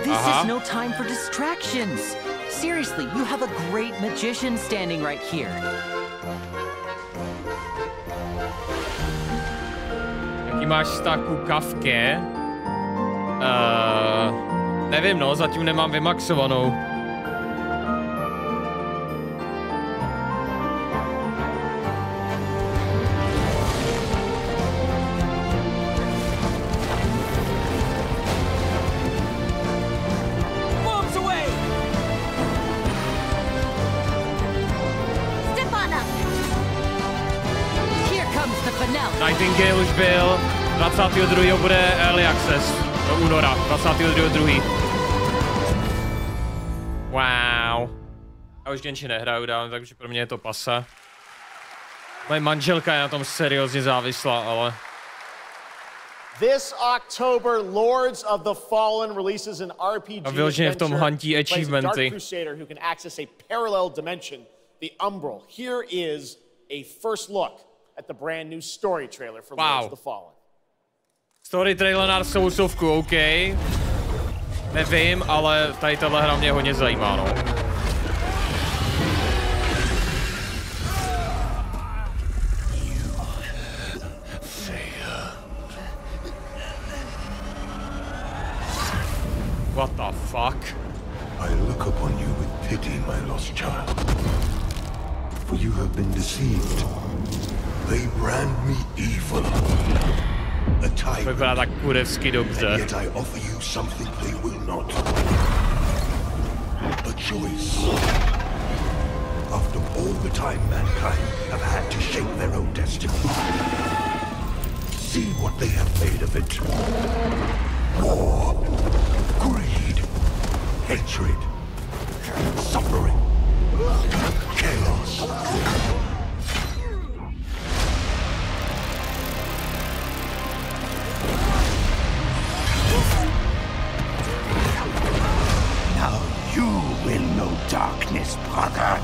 This is no time for distractions. Seriously, you have a great magician standing right here. Jaký máš vztah ku Kafke? Nevím, no, zatím nemám vymaxovanou. Nightingale už byl, 22. bude Early Access, do února, 22.2. Wow. Já už Genshin nehraju dávno, takže pro mě je to pasa. Moje manželka je na tom seriózně závislá, ale... This October, Lords of the Fallen releases an RPG vyloženě v tom hantí achievementy. Dark Crusader who can access a parallel dimension, the Umbral. Here is a first look at the brand new story trailer for Lords of the Fallen. Story trailer na sousovku, OK. Nevím, ale tady tahle hra mě hodně zajímá, no. What the fuck? I look upon you with pity, my lost child. For you have been deceived. They brand me evil. A tyrant. Vypadá tak kurevsky dobře. And yet I offer you something they will not. A choice. After all the time mankind have had to shape their own destiny. See what they have made of it. War. Greed, hatred, suffering, chaos. Now you will know darkness, brother.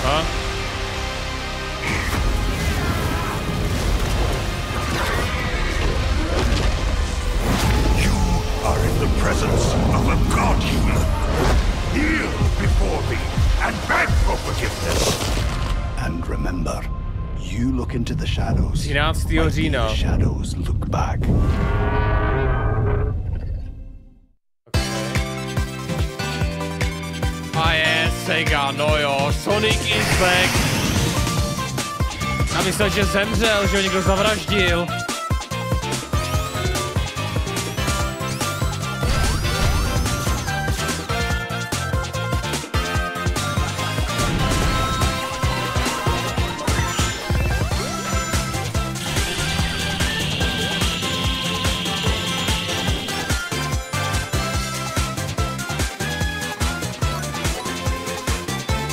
Huh? Are in the presence of a god human. Kneel before me and beg for forgiveness. And remember, you look into the shadows. 13. října. The shadows look back. A je Sega, no jo, Sonic is back. Já myslel, že zemřel, že ho někdo zavraždil.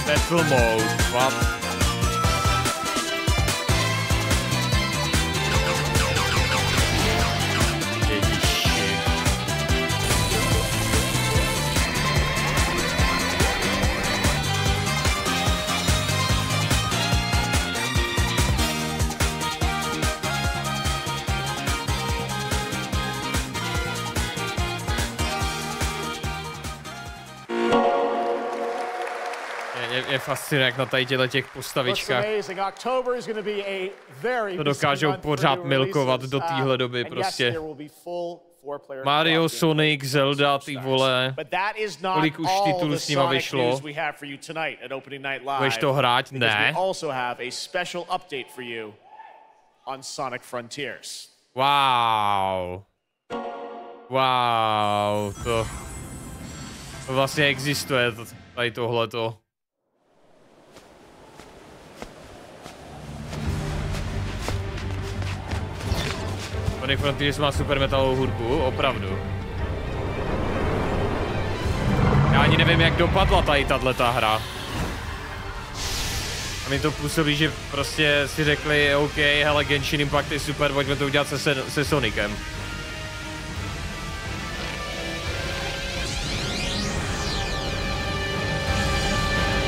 Battle mode, what? Je fascinuje, jak na tady těch postavičkách to dokážou pořád milkovat do téhle doby prostě. Mario, Sonic, Zelda, ty vole, kolik už titulů s nima vyšlo. Budeš to hrát? Ne. Wow. Wow, to vlastně existuje, tady tohleto. Sonic Frontiers má super metalovou hudbu, opravdu. Já ani nevím, jak dopadla tady tato hra. A mi to působí, že prostě si řekli, OK, hele, Genshin Impact je super, pojďme to udělat se Sonicem.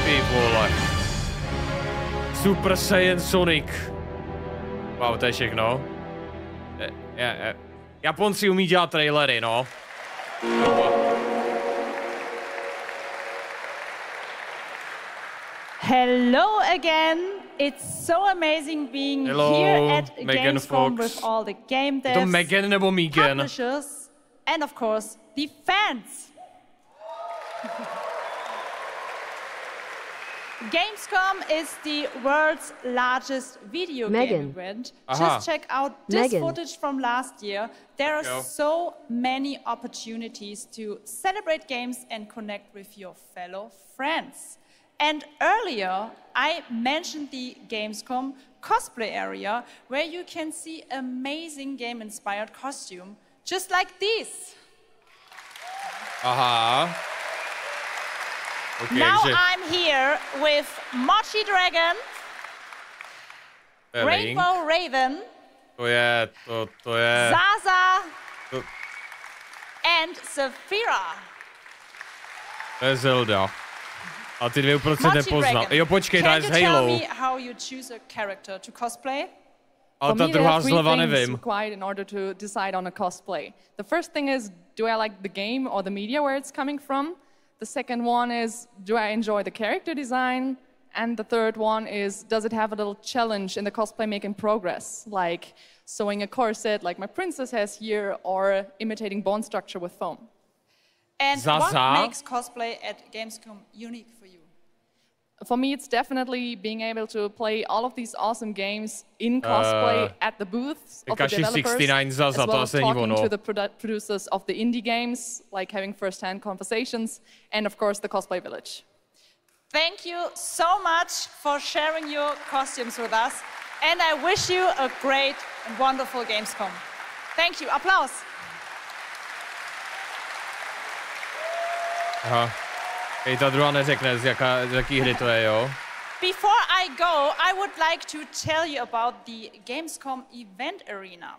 Ty vole. Super Saiyan Sonic. Wow, to je všechno. Japonci umí dělat trailery, no. Hello again. It's so amazing being here at Gamescom with all the game devs, Megan nebo Megan? Publishers, and of course, the fans. Gamescom is the world's largest video game event. Just check out this footage from last year. There are so many opportunities to celebrate games and connect with your fellow friends. And earlier, I mentioned the Gamescom cosplay area, where you can see amazing game-inspired costume, just like these. Okay, now I'm here with Mochi Dragon, Rainbow Raven, to je... Zaza, and Saphira. To je Zelda. A ty dvě uprostřed nepoznal. Jo, počkej, ta je z Halo. Can you tell me how you choose a character to cosplay? Ale ta druhá zleva nevím. Required in order to decide on a cosplay. The first thing is, do I like the game or the media where it's coming from? The second one is, do I enjoy the character design? And the third one is, does it have a little challenge in the cosplay making progress? Like sewing a corset like my princess has here, or imitating bone structure with foam. And what makes cosplay at Gamescom unique for you? For me, it's definitely being able to play all of these awesome games in cosplay at the booths of the developers, as well as talking to the producers of the indie games, like having first-hand conversations, and of course the cosplay village. Thank you so much for sharing your costumes with us, and I wish you a great and wonderful Gamescom. Thank you. Applause. Aha. Ta druhá neřekne, z jaký hry to je, jo? Before I go, I would like to tell you about the Gamescom event arena.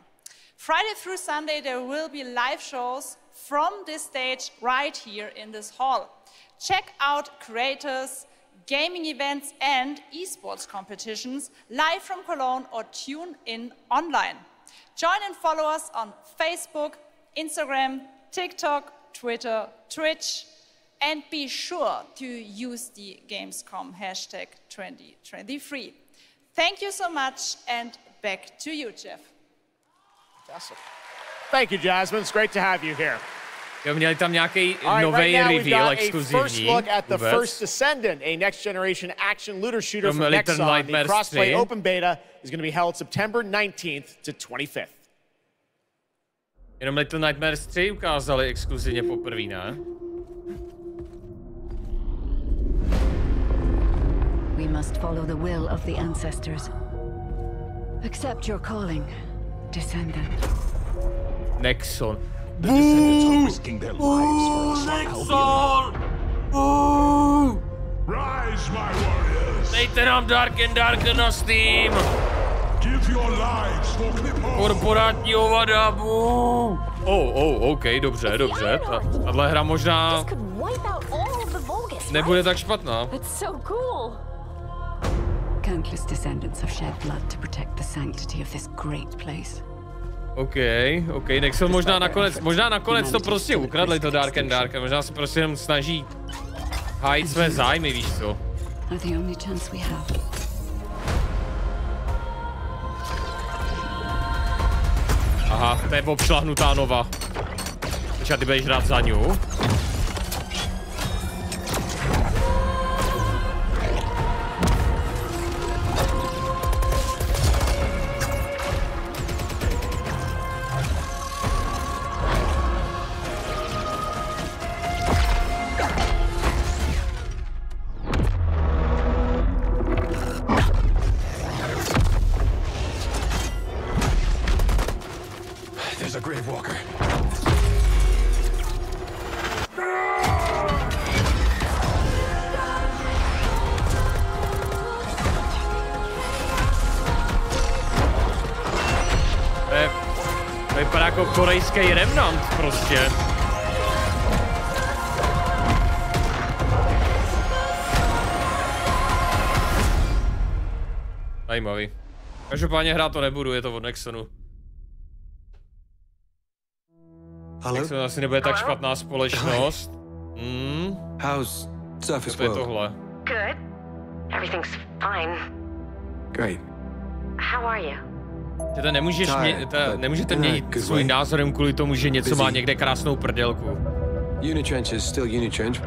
Friday through Sunday, there will be live shows from this stage right here in this hall. Check out creators, gaming events, and esports competitions live from Cologne, or tune in online. Join and follow us on Facebook, Instagram, TikTok, Twitter, Twitch, and be sure to use the Gamescom hashtag 2023. Thank you so much, and back to you, Jeff. Fantastic. Thank you, Jasmine. It's great to have you here. Jo, měli tam nějaký nový reveal exkluzivní. First look at the First Descendant, a next-generation action looter shooter from Nexon. The crossplay open beta is going to be held September 19th to 25th. Jenom Little Nightmares 3 ukázali exkluzivně poprvé, ne? We must follow the will of the ancestors. Accept your calling, descendant. Nexon. The descendants are risking their lives for us on Albion. Rise, my warriors. Dejte nám Dark na Steam. Give your lives for Clipper. Korporátní hovada. OK, dobře. Tahle hra možná nebude tak špatná. Countless descendants have shed blood to protect the sanctity of this great place. OK, Nexon možná nakonec to prostě ukradli, to Dark, možná se prostě jenom snaží hájit své zájmy, víš co? Aha, to je obšlahnutá nova. Počkej, ty budeš hrát za ňu? Vypadá jako korejský Remnant prostě. Zajímavý. Každopádně hrát to nebudu, je to od Nexonu. Nexon asi nebude tak špatná společnost. How's Surface to je tohle. Good. Everything's fine. Great. How are you? Nemůžete měnit svůj názor kvůli tomu, že něco má někde krásnou prdelku. Unitrench is still Unitrench.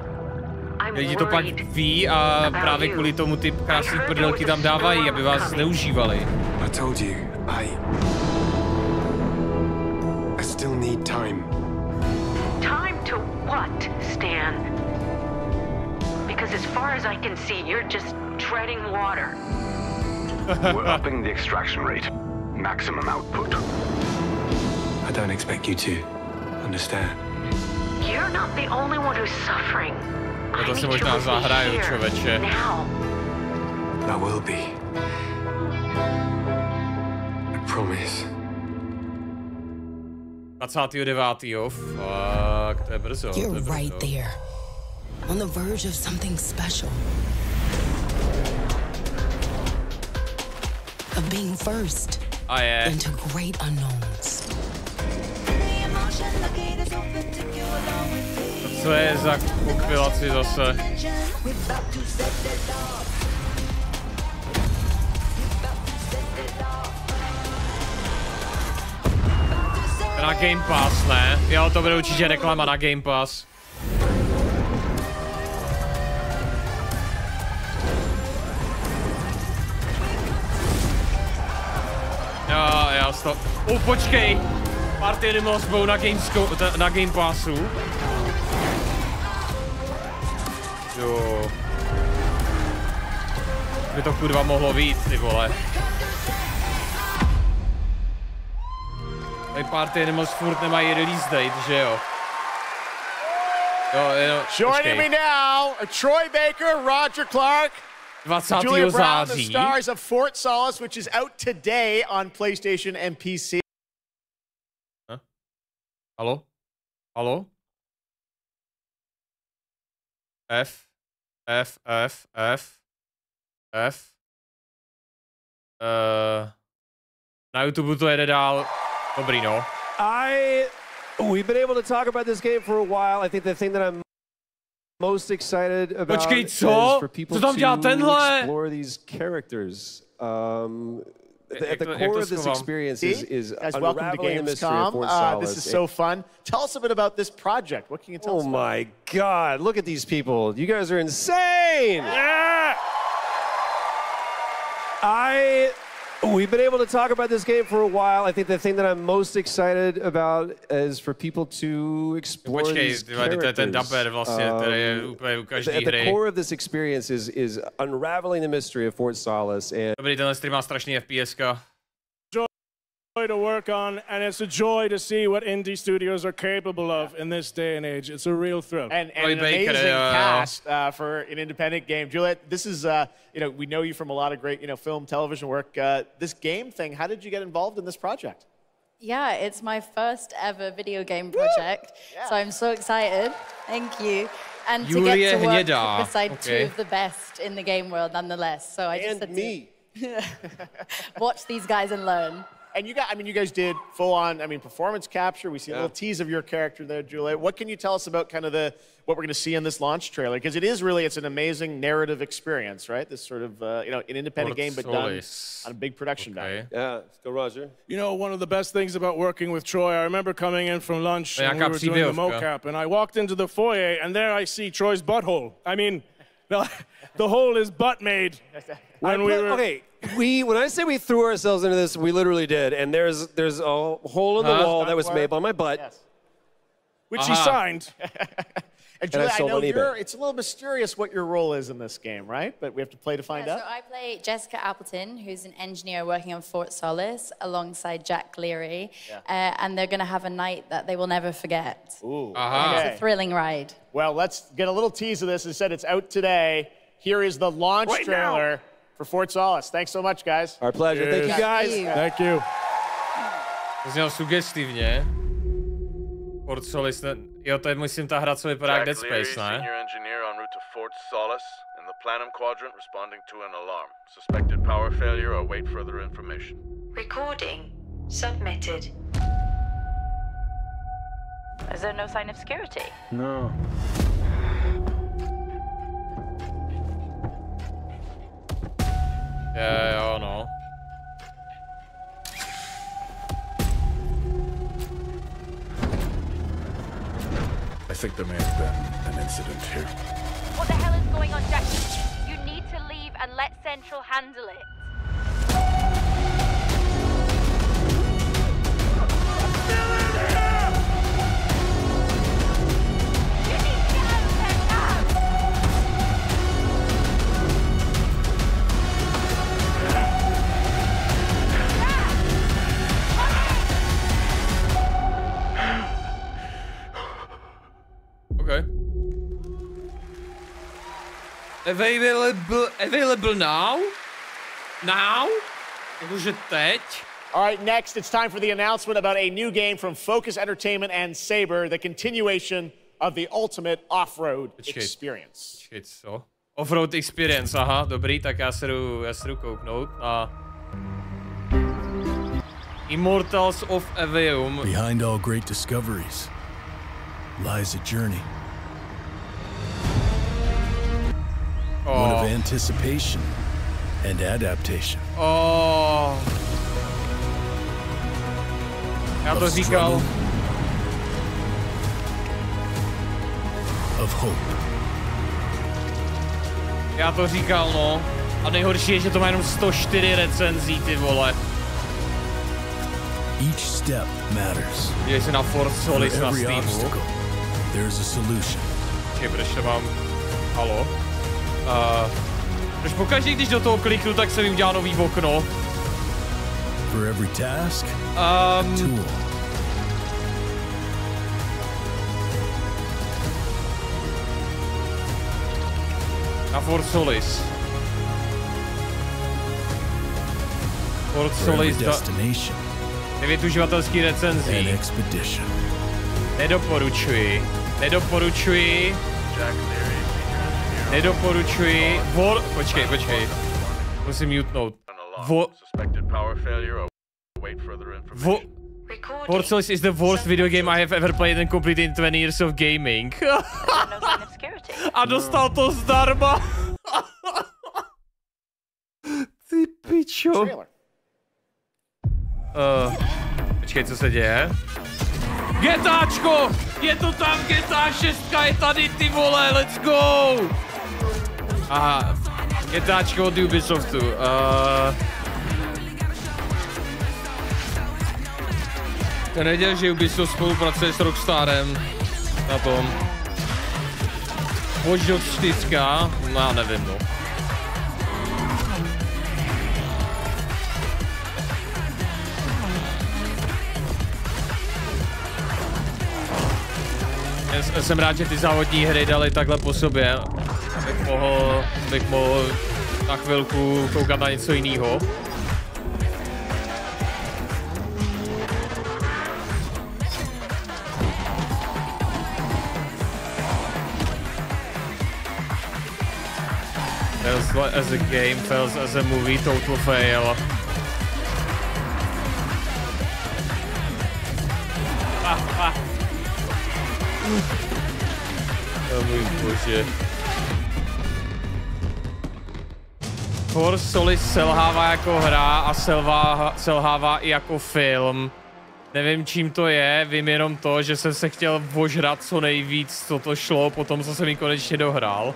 Lidi to pak ví a právě kvůli tomu ty krásné prdelky tam dávají, aby vás zneužívali. I told you, I still need time. Time to what, Stan? Because as As far as I can see, you're just treading water. We're upping the extraction rate. Maximum output. I don't expect you to understand. You're not the only one who's suffering. I To si need možná you zahraju, člověče. now. I will be. I promise. 29. Fuck, to je brzo. You're right there. On the verge of something special. Of being first. A je. Into great unknowns. Co je za kompilaci zase? Na Game Pass, ne? Jo, to bude určitě reklama na Game Pass. Jo, jasno. Počkej! Party Animals budou na Game Passu. Jo. By to kurva mohlo být, ty vole. Tady Party Animals furt nemají release date, že jo? Joining me now, Troy Baker, Roger Clark, 20. Julia Brown, the září. stars of Fort Solace, which is out today on PlayStation and PC. Halo? Halo? F. Na YouTube to jede dál. Dobrý, no. We've been able to talk about this game for a while. I think the thing that I'm most excited about Počkej, is co? for people Co tam dělá tenhle? explore these characters. At the core of this experience is Guys, welcome to unraveling the mystery of Fort Gamescom. Solace. This is so fun. Tell us a bit about this project. What can you tell us about? Oh my God, look at these people. You guys are insane. Yeah! We've been able to talk about this game for a while. I think the thing that I'm most excited about is for people to explore these characters. Ten dubber vlastně, který je úplně u každé At the hry. core of this experience is unraveling the mystery of Fort Solace. And Dobrý, tenhle stream má strašný FPSka. Joy to work on, and it's a joy to see what indie studios are capable of in this day and age. It's a real thrill. And an amazing cast for an independent game. Juliet, this is, we know you from a lot of great, film, television work. This game thing, how did you get involved in this project? Yeah, it's my first ever video game project, so I'm so excited. Thank you. And to get to work beside two of the best in the game world nonetheless. So I just said to watch these guys and learn. And you guys did full-on, performance capture. We see a little tease of your character there, Juliet. What can you tell us about kind of what we're going to see in this launch trailer? Because it's an amazing narrative experience, right? This sort of, an independent game, but done on a big production value. Yeah, let's go, Roger. One of the best things about working with Troy, I remember coming in from lunch and we were doing the mocap, and I walked into the foyer, and there I see Troy's butthole. The hole is butt made. When I say we threw ourselves into this, we literally did. And there's a hole in the wall that was made by my butt. Yes. Which he signed. And Julia, I know it's a little mysterious what your role is in this game, right? But we have to play to find out. So I play Jessica Appleton, who's an engineer working on Fort Solace alongside Jack Leary. And they're going to have a night that they will never forget. Ooh. It's a thrilling ride. Well, let's get a little tease of this. It said it's out today. Here is the launch trailer for Fort Solace. Thanks so much, guys. Our pleasure. Thank you, guys. Thank you. Zněl sugestivně. Fort Solace, jo, to je myslím ta hra, co vypadá jak Dead Space, ne? Senior engineer en route to Fort Solace in the Planum Quadrant responding to an alarm. Suspected power failure, await further information. Recording submitted. Is there no sign of security? No. Jo, no. I think there may have been an incident here. What the hell is going on, Jackie? You need to leave and let Central handle it. Available now? Now? Jakože teď? All right, next it's time for the announcement about a new game from Focus Entertainment and Saber, the continuation of the ultimate off-road experience. Počkej, co? Off-road experience, aha, dobrý, tak já se jdu kouknout na Immortals of Aveum. Behind all great discoveries lies a journey. One of anticipation and adaptation. Já to říkal. Of hope. Já to říkal, no. A nejhorší je, že to má jenom 104 recenzí, ty vole. Each step matters. Dělej se na Force Solis na Steamu. There's a solution. Počkej, proč to mám? Halo? Proč pokaždé, když do toho kliknu, tak se mi udělá nový okno? For every task, a tool. Na Force Solis. Force Solis 9 uživatelských recenzí. Nedoporučuji. Nedoporučuji. Nedoporučuji. Počkej. Musím mutnout. Force Solis is the worst video game I have ever played and completed in 20 years of gaming. A dostal to zdarma. Ty pičo. Počkej, co se děje? GTAčko! Je to tam, GTA 6 je tady, ty vole, let's go! Aha, GTAčko od Ubisoftu. To nevěděl, že Ubisoft spolupracuje s Rockstarem na tom. Watch Dogs 4, no já nevím, no. Jsem rád, že ty závodní hry dali takhle po sobě, abych mohl na chvilku koukat na něco jiného. Fails as a game, fails as a movie, total fail. Můj bože. Force Solis selhává jako hra a selhává i jako film. Nevím, čím to je, vím jenom to, že jsem se chtěl ožrat co nejvíc, co to šlo, potom co jsem ji konečně dohrál.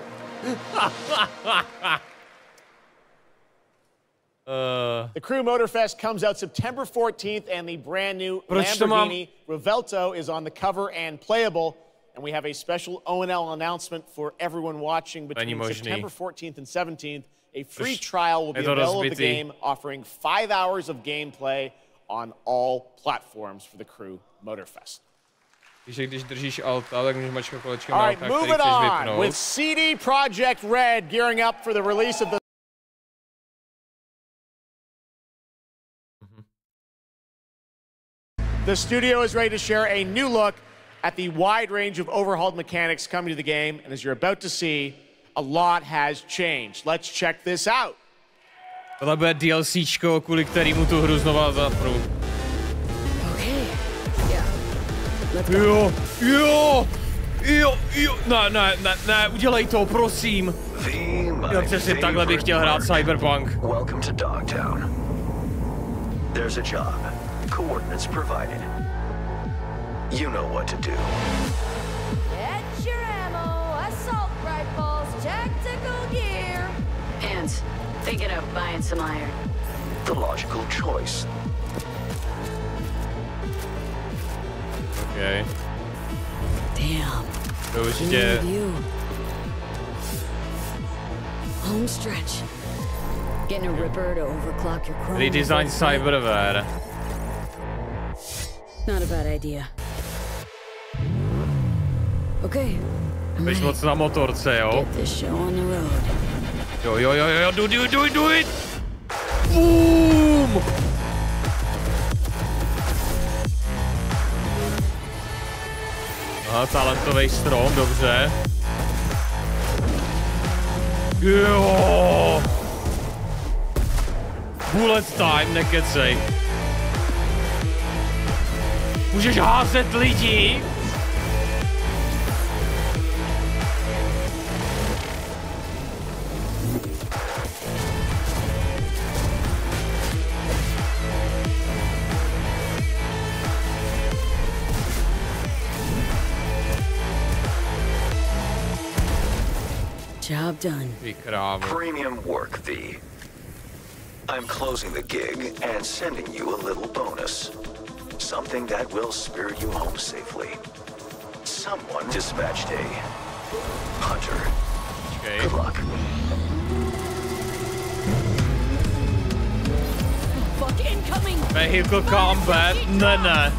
The Crew Motorfest comes out September 14th, and the brand new Lamborghini Revelto is on the cover and playable. And we have a special O&L announcement for everyone watching between September 14th and 17th. A free trial will be available of the game, offering 5 hours of gameplay on all platforms for the Crew Motorfest. Když držíš alta, tak můžeš mačkat kolečkem na alta, který chceš vypnout. With CD Projekt Red gearing up for the release of the The studio is ready to share a new look at the wide range of overhauled mechanics coming to the game, and as you're about to see, a lot has changed. Let's check this out. Tohle bude DLCčko, kvůli kterému tu hru znova zapnu. Jo, ne, udělej to, prosím. Jo, přesně takhle bych chtěl hrát Cyberpunk. Welcome to Dogtown. There's a job. Coordinates provided. You know what to do. Get your ammo, assault rifles, tactical gear. Hands, thinking of buying some iron. The logical choice. Okay. Damn. Prostě. Home stretch. Getting a ripper to overclock your chrome. Redesign cyberware. Not a bad idea. Okay. Běž moc na motorce, jo? Get this show on the road. Jo, do it! Boom! Aha, talentový strom, dobře. Jo! Bullet time, nekecej. Můžeš házet lidi? Job done. Premium work, V. I'm closing the gig and sending you a little bonus. Something that will spirit you home safely. Someone dispatched a hunter. Okay. Good luck. Fuck incoming! Vehicle combat, ne.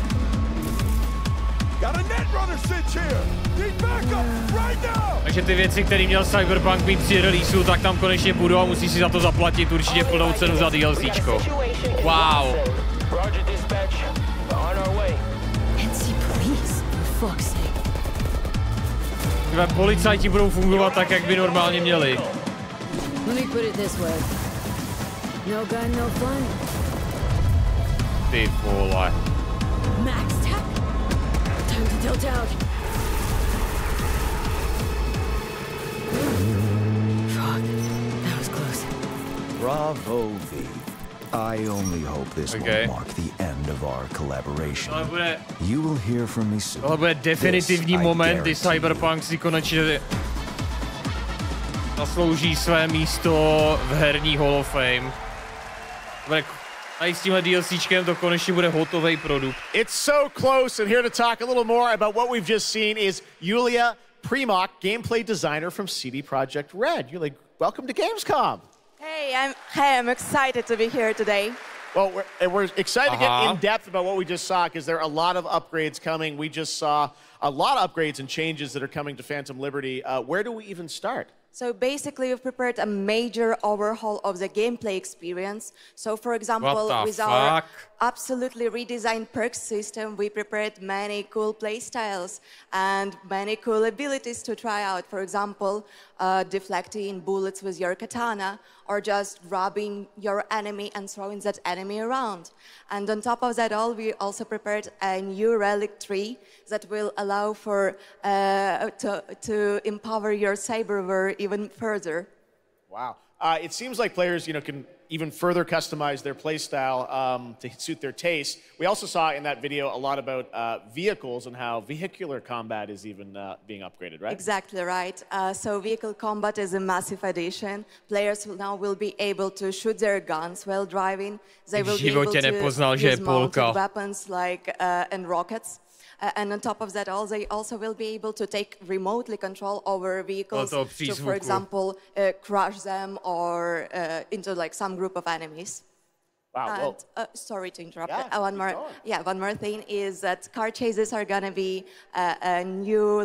Got a netrunner sitch here. Need backup right now. Takže ty věci, které měl Cyberpunk mít při releaseu, tak tam konečně budou a musí si za to zaplatit určitě plnou cenu za DLCčko. Wow. Tyhle policajti budou fungovat tak, jak by normálně měli. Ty vole. Max, tap. Time to tilt out. Fuck, that was close. Bravo, V. I only hope this will mark the end of our collaboration. You will hear from me soon. Tohle bude definitivní moment, kdy Cyberpunk si konečně zaslouží své místo v herní Hall of Fame. A s tímhle DLCčkem to konečně bude hotový produkt. It's so close, and here to talk a little more about what we've just seen is Yulia Primock, gameplay designer from CD Projekt Red. Yulia, welcome to Gamescom. Hey, I'm excited to be here today. Well, we're excited to get in depth about what we just saw because there are a lot of upgrades coming. We just saw a lot of upgrades and changes that are coming to Phantom Liberty. Where do we even start? So basically, we've prepared a major overhaul of the gameplay experience. So for example, with our absolutely redesigned perks system, we prepared many cool playstyles and many cool abilities to try out. For example, deflecting bullets with your katana, or just grabbing your enemy and throwing that enemy around. And on top of that all, we also prepared a new relic tree that will allow for to empower your cyberware even further. Wow. It seems like players, can even further customize their playstyle to suit their taste. We also saw in that video a lot about vehicles and how vehicular combat is even being upgraded, right? Exactly right. So vehicle combat is a massive addition. Players now will be able to shoot their guns while driving. They will be able to use mounted weapons like and rockets. And on top of that, they also will be able to take remotely control over vehicles to, for example, crush them or into like some group of enemies. Wow. And, sorry to interrupt. One more thing is that car chases are gonna be a new,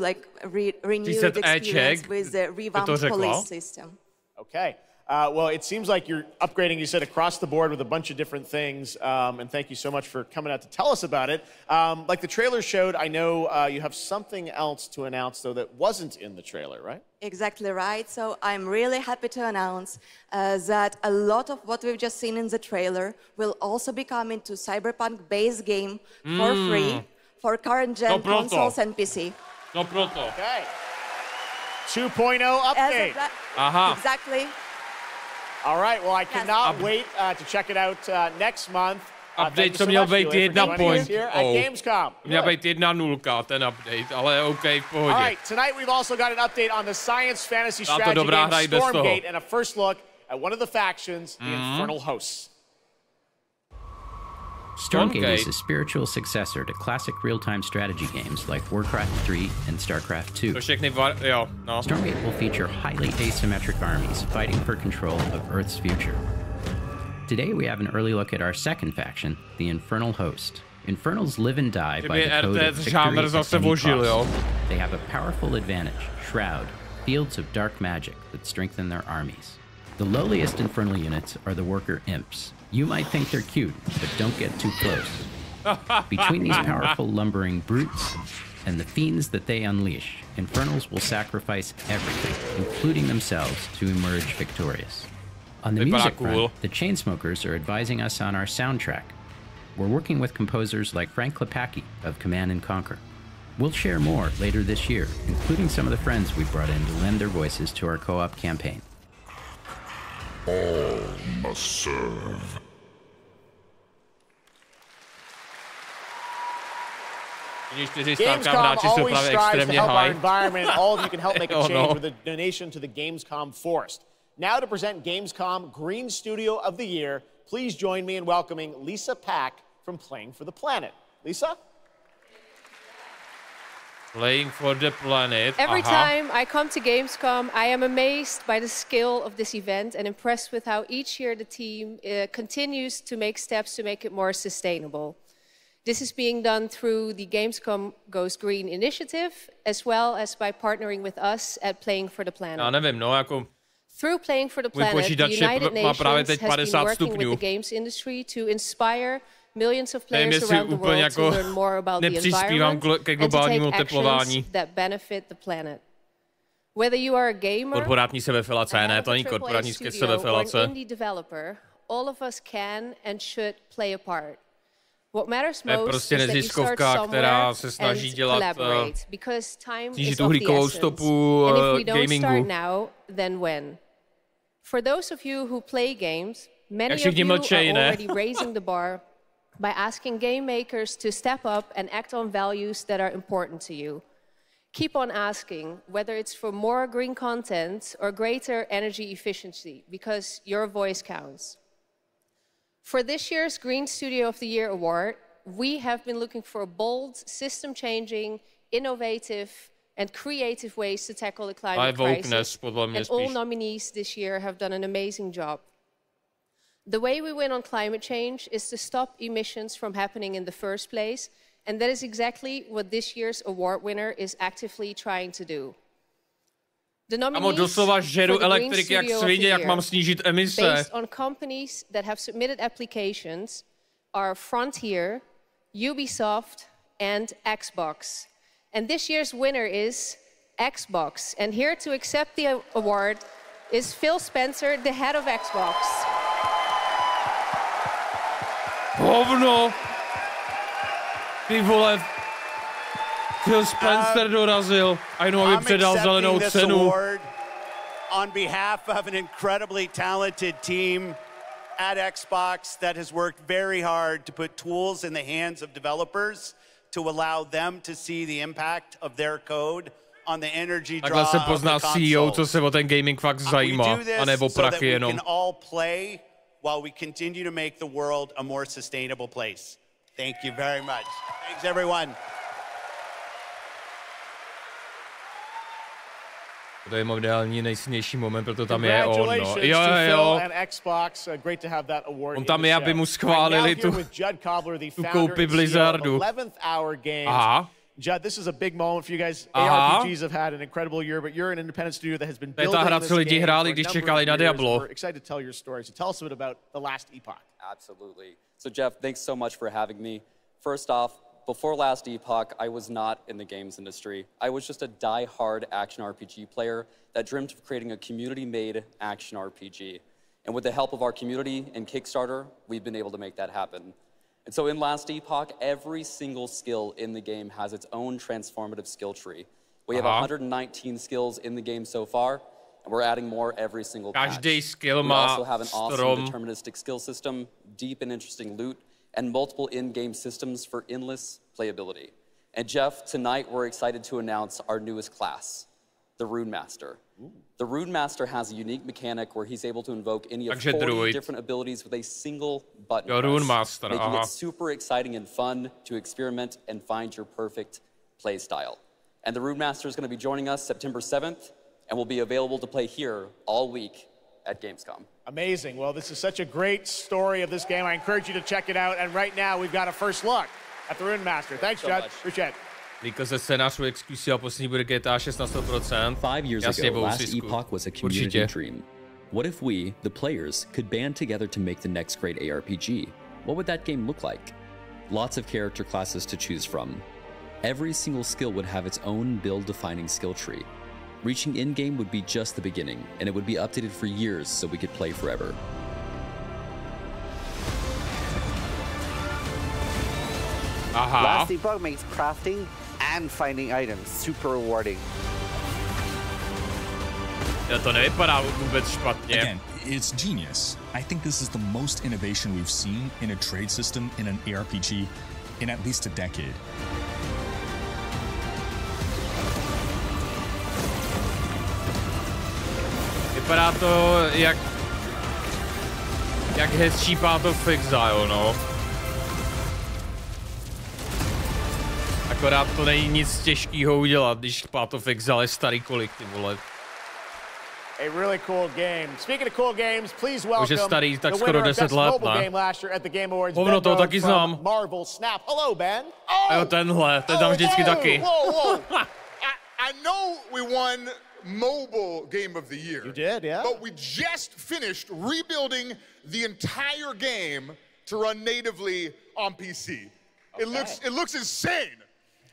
renewed experience with the revamped police system. Okay. Well, it seems like you're upgrading, you said, across the board with a bunch of different things. And thank you so much for coming out to tell us about it. Like the trailer showed, I know you have something else to announce, though, that wasn't in the trailer, right? Exactly right. So I'm really happy to announce that a lot of what we've just seen in the trailer will also be coming to Cyberpunk base game for free for current-gen consoles and PC. No proto. Okay. 2.0 update. Exactly. All right, well, I cannot wait to check it out next month. Update to měl být 1.0. Gamescom. Měl být 1.0 ten update, ale OK, v pohodě. All right, tonight we've also got an update on the science fantasy strategy game Stormgate and a first look at one of the factions, the Infernal Hosts. Stormgate is a spiritual successor to classic real-time strategy games like Warcraft 3 and StarCraft 2. Stormgate will feature highly asymmetric armies fighting for control of Earth's future. Today we have an early look at our second faction, the Infernal Host. Infernals live and die by the code of victory at any cost. They have a powerful advantage, Shroud, fields of dark magic that strengthen their armies. The lowliest infernal units are the worker imps. You might think they're cute, but don't get too close. Between these powerful lumbering brutes and the fiends that they unleash, infernals will sacrifice everything, including themselves, to emerge victorious. On the music front, the Chainsmokers are advising us on our soundtrack. We're working with composers like Frank Klepacki of Command & Conquer. We'll share more later this year, including some of the friends we brought in to lend their voices to our co-op campaign. All must serve. Gamescom always strives to help our environment. All of you can help make a change with a donation to the Gamescom Forest. Now to present Gamescom Green Studio of the Year, please join me in welcoming Lisa Pack from Playing for the Planet. Lisa? Playing for the Planet. Every time I come to Gamescom, I am amazed by the scale of this event and impressed with how each year the team continues to make steps to make it more sustainable. This is being done through the Gamescom Goes Green initiative, as well as by partnering with us at Playing for the Planet. Já nevím, no, jako... Through Playing for the Planet, the United Nations has been working with the games industry to inspire millions of players around the world to learn more about the environment and to take actions that benefit the planet. Whether you are a gamer, korporátní sebefilace, ne, to není korporátní sebefilace. Or an indie developer, all of us can and should play a part. What matters most is that you start somewhere and collaborate, because time is of the essence. And if we don't start now, then when? For those of you who play games, many of you are already raising the bar by asking game makers to step up and act on values that are important to you. Keep on asking, whether it's for more green content or greater energy efficiency, because your voice counts. For this year's Green Studio of the Year award, we have been looking for bold, system-changing, innovative, and creative ways to tackle the climate crisis. And all nominees this year have done an amazing job. The way we win on climate change is to stop emissions from happening in the first place, and that is exactly what this year's award winner is actively trying to do. The nominees for the Green Studio of the Year, based on companies that have submitted applications, are Frontier, Ubisoft, and Xbox. And this year's winner is Xbox. And here to accept the award is Phil Spencer, the head of Xbox. Hovno! Ty vole, Phil Spencer dorazil. A jenom aby předal zelenou cenu. On behalf of an incredibly talented team at Xbox that has worked very hard to put tools in the hands of developers to allow them to see the impact of their code on the energy draw of the console. CEO, co se o ten gaming fakt zajímá, a nebo prachy jenom. We can all play while we continue to make the world a more sustainable place. Thank you very much. Thanks, everyone. To je ideální nejsilnější moment, proto tam je on, no. Jo. Xbox, great to have that award. On tam je, aby mu schválili tu koupi Blizzardu. Aha. Judd, this is a big moment for you guys. ARPGs have had an incredible year, but you're an independent studio that has been building this game for a number of years. We're excited to tell your story. So tell us a bit about The Last Epoch. Absolutely. So Jeff, thanks so much for having me. First off, before Last Epoch, I was not in the games industry. I was just a die-hard action RPG player that dreamt of creating a community-made action RPG. And with the help of our community and Kickstarter, we've been able to make that happen. And so in Last Epoch, every single skill in the game has its own transformative skill tree. We have 119 skills in the game so far, and we're adding more every single patch. We also have an awesome deterministic skill system, deep and interesting loot, and multiple in-game systems for endless playability. And Jeff, tonight we're excited to announce our newest class, the Rune Master. The Rune Master has a unique mechanic where he's able to invoke any of 40 different abilities with a single button press, making it super exciting and fun to experiment and find your perfect play style. And the Rune Master is going to be joining us September 7th and will be available to play here all week at Gamescom. Amazing. Well, this is such a great story of this game. I encourage you to check it out. And right now, we've got a first look at the Rune Master. Thanks, Judd. Appreciate it. Líka ze scénářů exklusiv a poslední bude GTA 6 na 100%. 5 years ago, Last Epoch was a community dream. What if we, the players, could band together to make the next great ARPG? What would that game look like? Lots of character classes to choose from. Every single skill would have its own build-defining skill tree. Reaching in-game would be just the beginning, and it would be updated for years so we could play forever. Last debug makes crafting and finding items super rewarding. Again, it's genius. I think this is the most innovation we've seen in a trade system in an ARPG in at least a decade. Vypadá to jak hezčí Path of Exile, no. Akorát to není nic těžkého udělat, když Path of Exile je starý kolik, ty vole. A really cool game. Speaking of cool games, please welcome Už je starý tak the skoro winner of 10 Best let, Mobile ne? Game last year at the Game Awards. Hovno, toho taky znám. Marvel Snap. Hello, Ben. A jo, tenhle, ten tam vždycky taky. Whoa. I know we won Mobile Game of the Year. You did, yeah. But we just finished rebuilding the entire game to run natively on PC. Okay. It looks insane.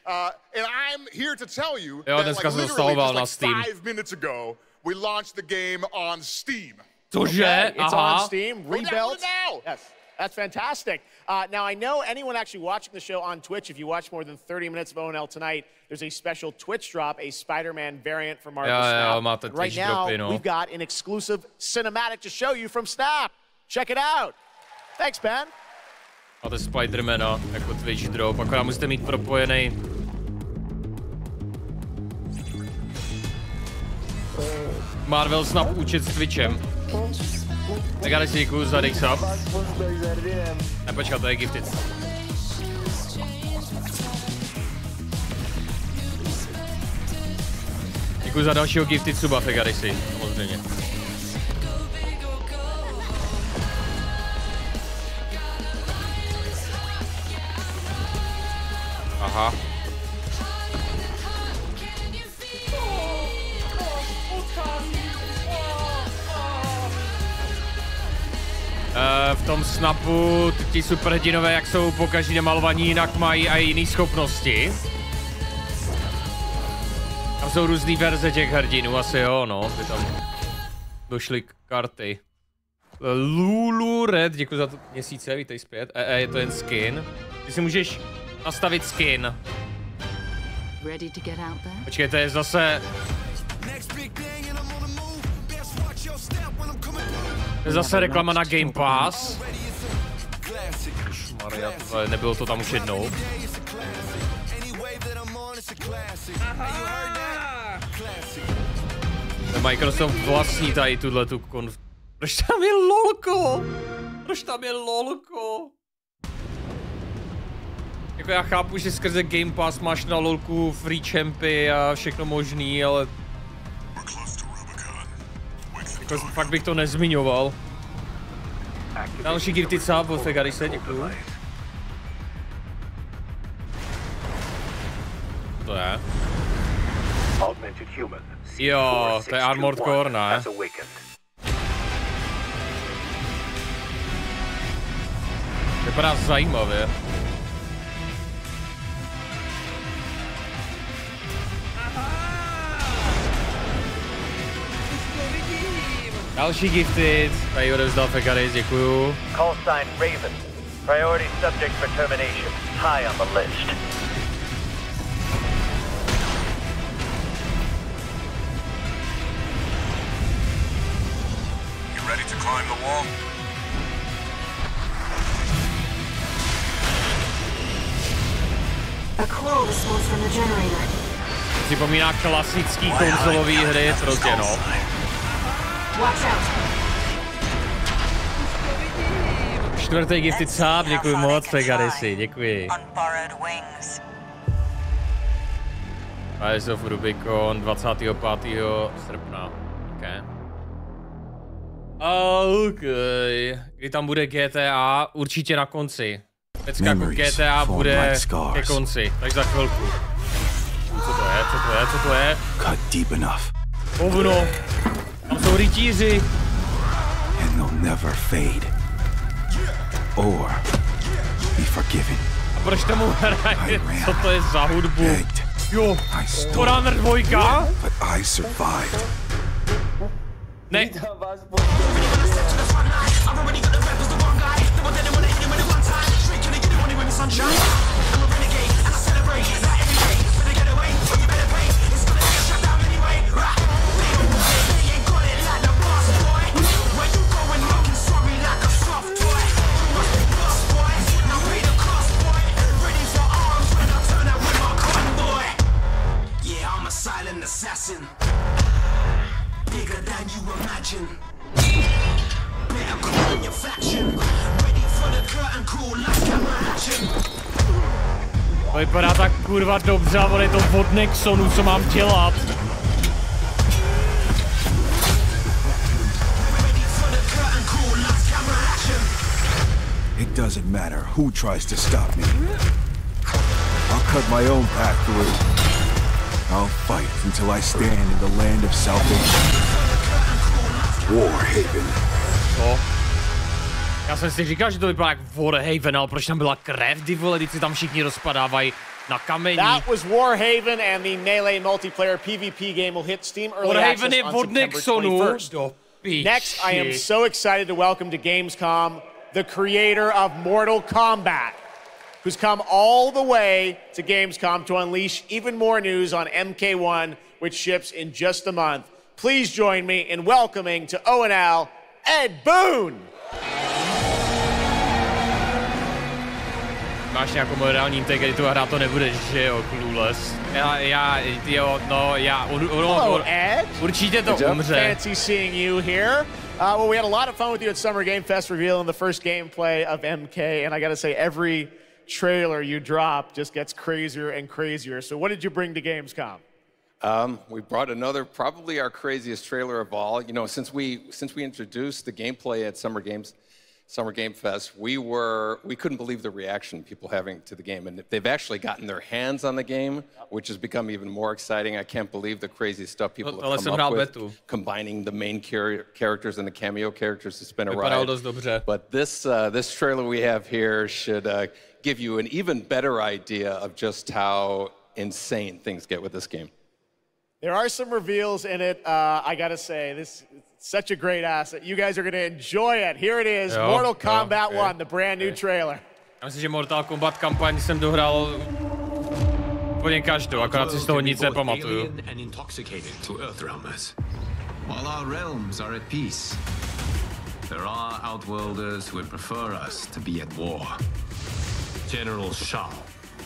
And I'm here to tell you Jo, that dneska jsem literally dostal na just Steam. 5 minutes ago, we launched the game on Steam. Cože? Okay, it's Aha. on Steam, rebuilt. Now. Yes, that's fantastic. Now, I know anyone actually watching the show on Twitch, if you watch more than 30 minutes of ONL tonight, there's a special Twitch drop, a Spider-Man variant from Marvel Snap. Right now, we've got an exclusive cinematic to show you from Snap. Check it out. Thanks, Ben. Máte Spider-Mana jako Twitch drop, akorát musíte mít propojený. Marvel Snap účet s Twitchem. Tak já si děkuju za Dix Up. Nepočkat, to je gifted. Děkuju za dalšího gifted suba, Fegarisi, samozřejmě. Aha. V tom Snapu ti superhrdinové, jak jsou pokaždý namalovaní, jinak mají i jiné schopnosti. Tam jsou různý verze těch hrdinů, asi jo, no, by tam došly karty. Lulu Red, děkuji za to měsíce, vítej zpět. Je to jen skin. Ty si můžeš nastavit skin. Počkej, to je zase... To je zase reklama na Game Pass. Maria, nebylo to tam už jednou. Microsoft vlastní tady tuhletu konf... Proč tam je lolko? Proč tam je lolko? Jako já chápu, že skrze Game Pass máš na lolku free champy a všechno možný, ale... Jako fakt bych to nezmiňoval. Další gifted sub od Fegarise, děkuju. To je? Jo, to je Armored Core, ne? Vypadá zajímavě. Další gifted, tady odevzdal Fegaris, děkuju. Call sign Raven. Priority subject for termination. High on the list. You ready to climb the wall? A call response from the generator. Připomíná klasický konzolový hry, prostě no. Čtvrtý gifted sub, děkuji moc, Fegarisi, děkuji. Rise of Rubicon 25. srpna. OK. Kdy tam bude GTA? Určitě na konci. Pecka jako GTA bude ke konci, takže za chvilku. Co to je? Co to je? Co to je? Hovno. Tam jsou rytíři. never fade or be forgiven. A proč tomu hraje? Co to je za hudbu? Jo, Forerunner 2. But I survived. Ne. Silent assassin, bigger than you imagine. Better call in your faction. Ready for the curtain call, last camera action. To vypadá tak kurva dobře, ale je to od Nexonu, co mám dělat. It doesn't matter who tries to stop me. I'll cut my own path through. I'll fight until I stand in the land of salvation. Warhaven. Co? Já jsem si říkal, že to vypadá jak Warhaven, ale proč tam byla krev, ty vole, když si tam všichni rozpadávají na kamení. That was Warhaven, and the Melee multiplayer PvP game will hit Steam Early Access on September 21st. Next, I am so excited to welcome to Gamescom the creator of Mortal Kombat, who's come all the way to Gamescom to unleash even more news on MK1, which ships in just a month. Please join me in welcoming to ONL, Ed Boon! Máš nějakou moderální integritu a hrát to nebudeš, že jo, Clueless. Hello, Ed. Určitě to umře. Fancy seeing you here. Well, we had a lot of fun with you at Summer Game Fest revealing the first gameplay of MK, and I gotta say, every trailer you drop just gets crazier and crazier. So what did you bring to Gamescom? We brought another, probably our craziest trailer of all. You know, since we introduced the gameplay at Summer Game Fest, we couldn't believe the reaction people having to the game, and they've actually gotten their hands on the game, which has become even more exciting. I can't believe the crazy stuff people have come up with, combining the main characters and the cameo characters. It's been a ride. But this trailer we have here should give you an even better idea of just how insane things get with this game. There are some reveals in it. I gotta say, this is such a great asset. You guys are gonna enjoy it. Here it is, Mortal Kombat 1, the brand new trailer. Já myslím, že Mortal Kombat kampaň jsem dohrál úplně každou, akorát si z toho nic nepamatuju. While our realms are at peace, there are outworlders who would prefer us to be at war. General Shao,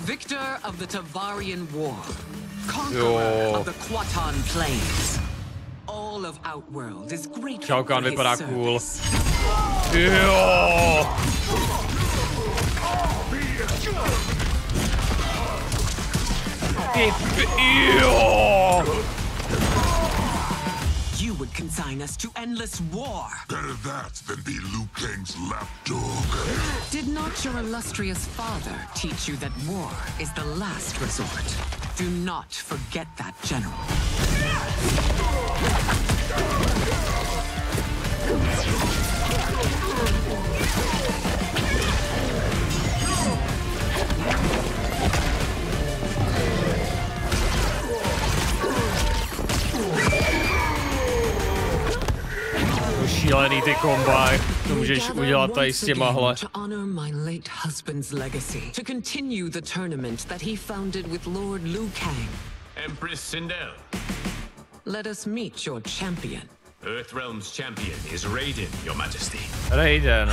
victor of the Tavarian War, conqueror of the Quatan Plains. All of Outworld is grateful Shao Kahn for vypadá his cool. You would consign us to endless war. Better that than be Liu Kang's lapdog. Did not your illustrious father teach you that war is the last resort? Do not forget that, General. Šílený ty komba, to můžeš udělat tady s těmahle. To honor my late husband's legacy, to continue the tournament that he founded with Lord Liu Kang. Empress Sindel. Let us meet your champion. Earthrealm's champion is Herdyn, Your Majesty. Herdyn.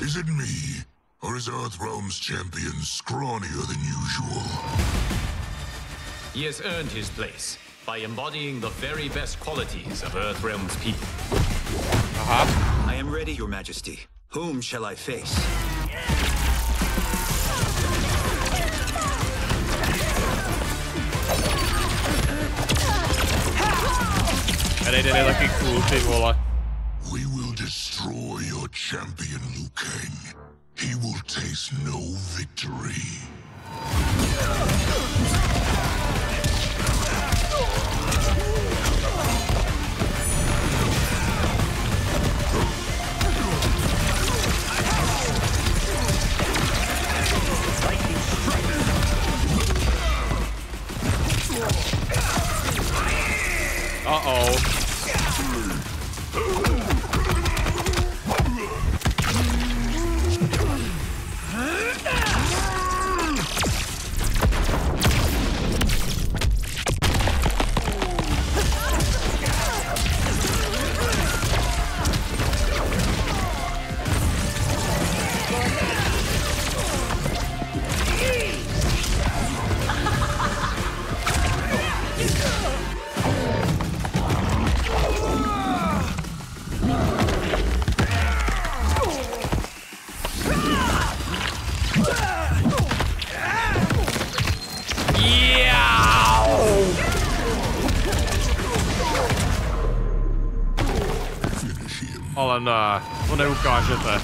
Is it me, or is Earthrealm's champion scrawnier than usual? He has earned his place by embodying the very best qualities of Earthrealm's people. I am ready, Your Majesty. Whom shall I face? Herdyn je taky cool, ty vole. We will destroy your champion, Liu Kang. He will taste no victory. Ale ne, to neukážete.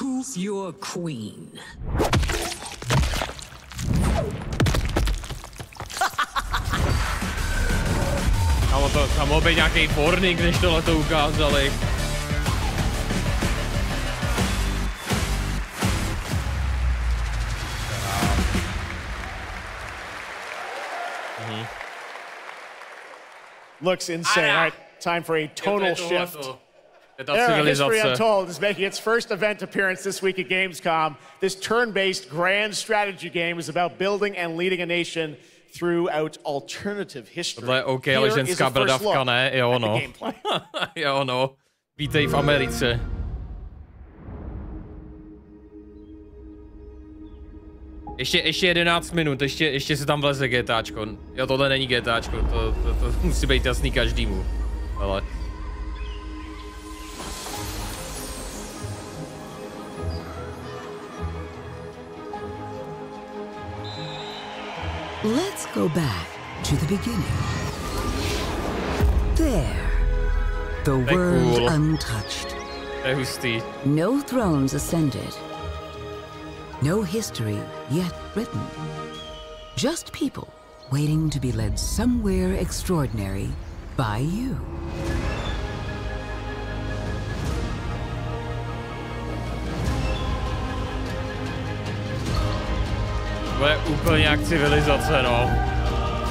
Who's your queen? Tam mohl být nějaký warning, když tohle to ukázali. Looks insane. All right, time for a tonal shift. History Untold is making its first event appearance this week at Gamescom. This turn-based grand strategy game is about building and leading a nation throughout alternative history. Tohle je OK, ale ženská bradavka ne, jo no. Jo no. Vítej v Americe. Ještě 11 minut, ještě se tam vleze GTAčko. Jo, tohle není GTAčko, to musí být jasný každému. Ale... Let's go back to the beginning. There. The world untouched. No thrones ascended. No history yet written. Just people waiting to be led somewhere extraordinary by you. To je úplně jak civilizace, no.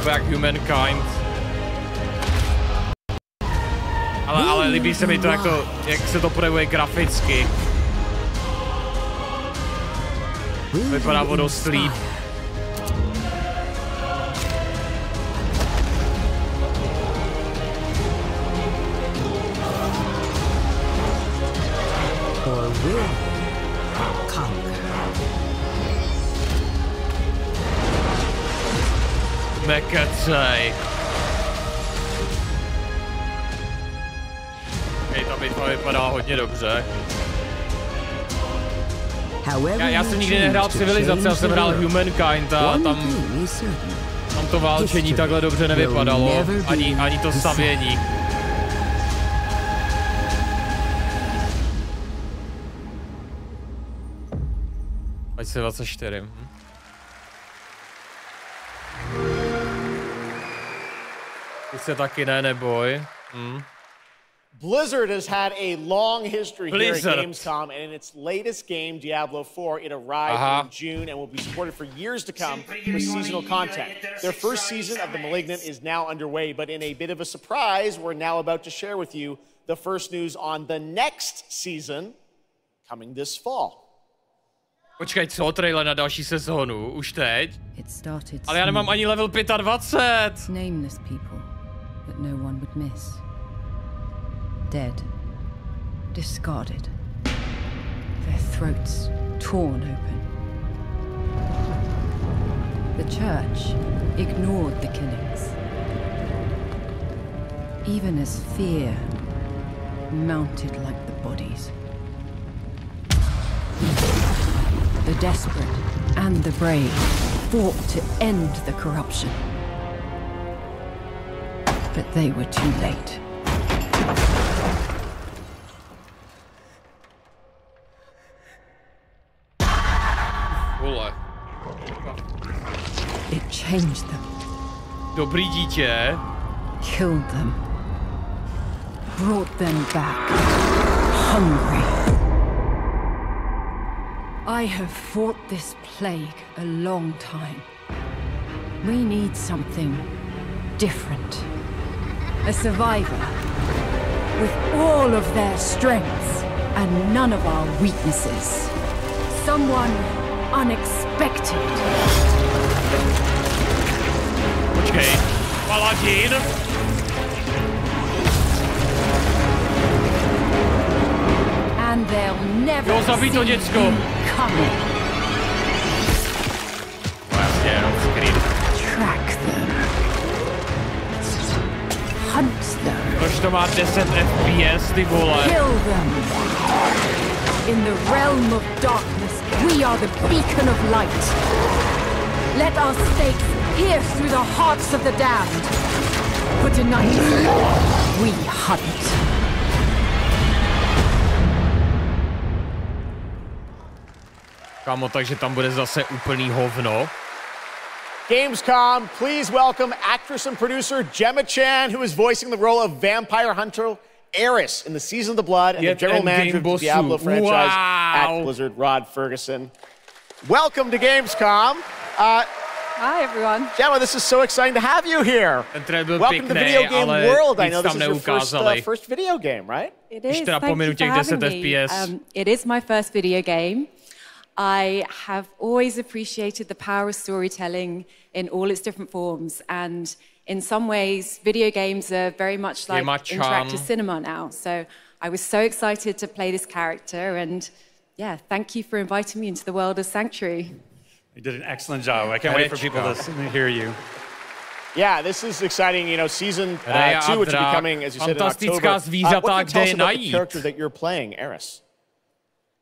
To je jak humankind. Ale líbí se mi to, jak se to projevuje graficky. Vypadá o dost líp. Nekecej. Ta bitva vypadá hodně dobře. Já jsem nikdy nehrál civilizaci, já jsem hrál Humankind a tam to válčení takhle dobře nevypadalo, ani to stavění. Ať se 24. Ty se taky neboj. Blizzard has had a long history here at Gamescom, and in its latest game, Diablo 4, it arrived in June and will be supported for years to come with seasonal content. Their first season of The Malignant is now underway, but in a bit of a surprise, we're now about to share with you the first news on the next season coming this fall. Počkej, co? Trailer na další sezónu? Už teď? Ale já nemám ani level 25! Nameless people that no one would miss. Dead. Discarded. Their throats torn open. The church ignored the killings. Even as fear mounted like the bodies. The desperate and the brave fought to end the corruption. But they were too late. It changed them. Dobrý dítě. Killed them. Brought them back. Hungry. I have fought this plague a long time. We need something different. A survivor with all of their strengths and none of our weaknesses. Someone unexpected. Počkej, Paladin? And they'll never zabít to děcko. Coming. Vlastně jenom screen. Track them. Hunt them. Proč to má 10 FPS, ty vole? Kill them. In the realm of darkness, we are the beacon of light. Let our stakes pierce through the hearts of the damned. For tonight, we hunt. Kámo, takže tam bude zase úplný hovno. Gamescom, please welcome actress and producer Gemma Chan, who is voicing the role of vampire hunter Eris in the Season of the Blood and the general manager of the Diablo franchise at Blizzard, Rod Ferguson. Welcome to Gamescom. Hi, everyone. Gemma, this is so exciting to have you here. Welcome to the video game world. I know this is your first video game, right? It is. Thank you for having me. It is my first video game. I have always appreciated the power of storytelling in all its different forms, and in some ways, video games are very much like interactive cinema now. So I was so excited to play this character, and yeah, thank you for inviting me into the world of Sanctuary. You did an excellent job. I can't wait for people to hear you. Yeah, this is exciting. You know, season 2, which will be coming, as you said, in October. What can you tell us about the character that you're playing, Eris?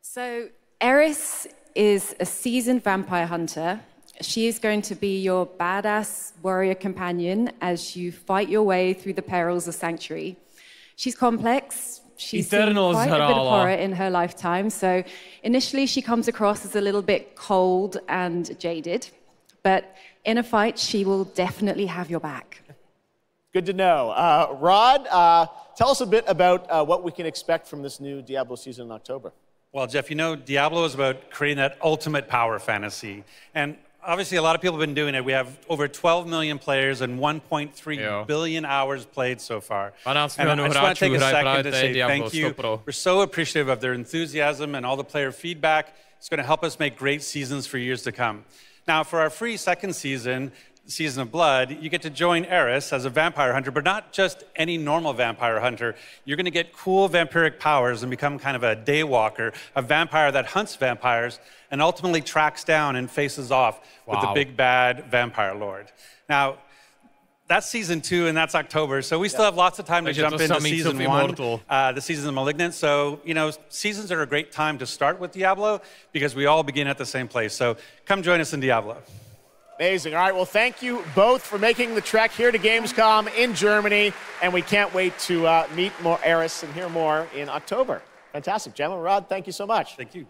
So Eris is a seasoned vampire hunter. She is going to be your badass warrior companion as you fight your way through the perils of Sanctuary. She's complex. She's seen quite a bit of horror in her lifetime, so initially she comes across as a little bit cold and jaded, but in a fight she will definitely have your back. Good to know. Rod, tell us a bit about what we can expect from this new Diablo season in October. Well, Jeff, you know, Diablo is about creating that ultimate power fantasy. And obviously, a lot of people have been doing it. We have over 12 million players and 1.3 billion hours played so far. And I just want to take a second to say thank you. We're so appreciative of their enthusiasm and all the player feedback. It's going to help us make great seasons for years to come. Now, for our free second season, Season of Blood, you get to join Eris as a vampire hunter, but not just any normal vampire hunter. You're going to get cool vampiric powers and become kind of a daywalker, a vampire that hunts vampires and ultimately tracks down and faces off with the big bad vampire lord. Now, that's Season 2 and that's October, so we still have lots of time to jump into Season 1, the Season of Malignant. So, you know, seasons are a great time to start with Diablo because we all begin at the same place. So come join us in Diablo. Amazing. All right, well, thank you both for making the trek here to Gamescom in Germany, and we can't wait to meet more Eris and hear more in October. Fantastic. Gemma, Rod, thank you so much. Thank you.